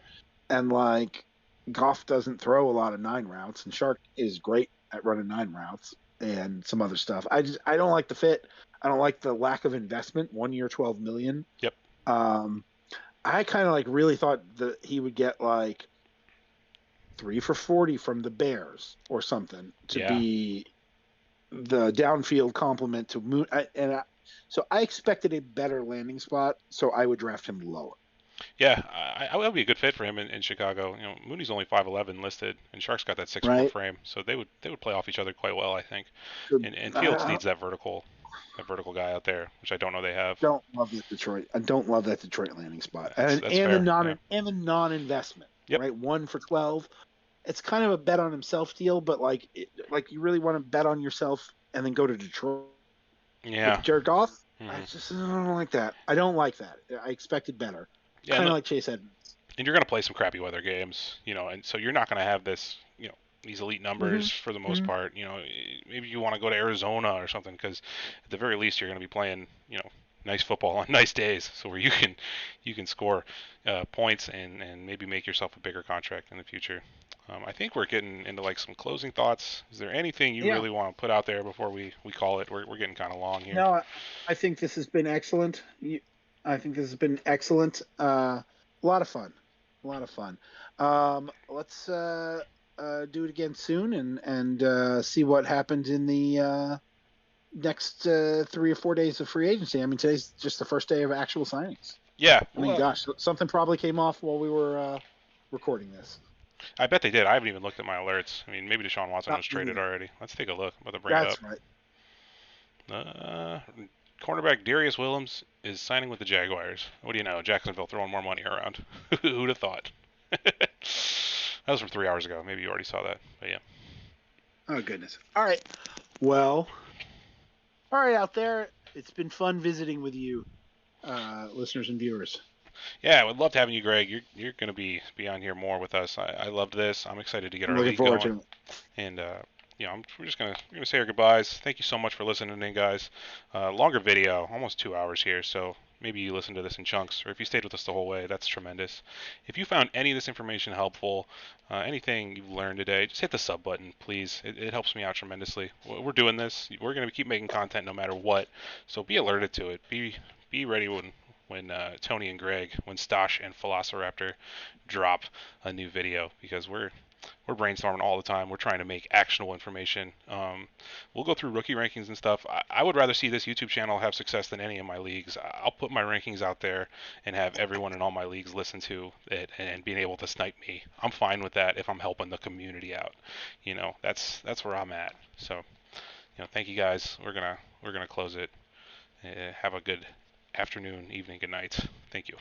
and like, Goff doesn't throw a lot of 9 routes, and Shark is great at running 9 routes and some other stuff. I don't like the fit. I don't like the lack of investment. 1 year, $12 million. Yep. I kind of like really thought that he would get like 3 for $40 from the Bears or something to be the downfield complement to Moon. So I expected a better landing spot, so I would draft him lower. Yeah, I would be a good fit for him in Chicago. You know, Mooney's only 5'11" listed, and Shark's got that 6'4" frame, so they would play off each other quite well, I think. And Fields needs that vertical guy out there, which I don't know they have. I don't love that Detroit landing spot, That's and fair, the non-investment. Yep. Right, 1 for 12. It's kind of a bet on himself deal, but like you really want to bet on yourself and then go to Detroit. Yeah. With Jared Goff, Mm-hmm. I don't like that. I don't like that. I expected better. Yeah, kind of like Chase Edmonds. And you're going to play some crappy weather games, and so you're not going to have this, these elite numbers for the most part. Maybe you want to go to Arizona or something, because at the very least you're going to be playing, nice football on nice days, so where you can score points and maybe make yourself a bigger contract in the future. I think we're getting into like some closing thoughts. Is there anything you really want to put out there before we call it? We're getting kind of long here. No, I think this has been excellent. A lot of fun. Let's do it again soon and see what happened in the next 3 or 4 days of free agency. I mean, today's just the first day of actual signings. Yeah. I mean, gosh, something probably came off while we were recording this. I bet they did. I haven't even looked at my alerts. I mean, maybe Desean Watson was traded already. Let's take a look. I'm about to bring it up. That's right. Cornerback Darius Williams is signing with the Jaguars. What do you know? Jacksonville throwing more money around. Who'd have thought? That was from 3 hours ago. Maybe you already saw that. But yeah. Oh, goodness. All right. Well, all right out there. It's been fun visiting with you, listeners and viewers. Yeah, I would love to have you, Greg. You're going to be on here more with us. I loved this. I'm excited to get our league going. And we're just gonna say our goodbyes. Thank you so much for listening in, guys. Longer video, almost 2 hours here, so maybe you listen to this in chunks, or if you stayed with us the whole way, that's tremendous. If you found any of this information helpful, anything you've learned today, just hit the sub button, please. It helps me out tremendously. We're doing this. We're gonna keep making content no matter what, so be alerted to it. Be ready when Tony and Greg, when Stosh and Philosraptor drop a new video, because we're brainstorming all the time. We're trying to make actionable information. We'll go through rookie rankings and stuff. I would rather see this YouTube channel have success than any of my leagues. I'll put my rankings out there and have everyone in all my leagues listen to it and being able to snipe me. I'm fine with that if I'm helping the community out. That's where I'm at. So, thank you guys. We're gonna close it. Have a good afternoon, evening, good night. Thank you.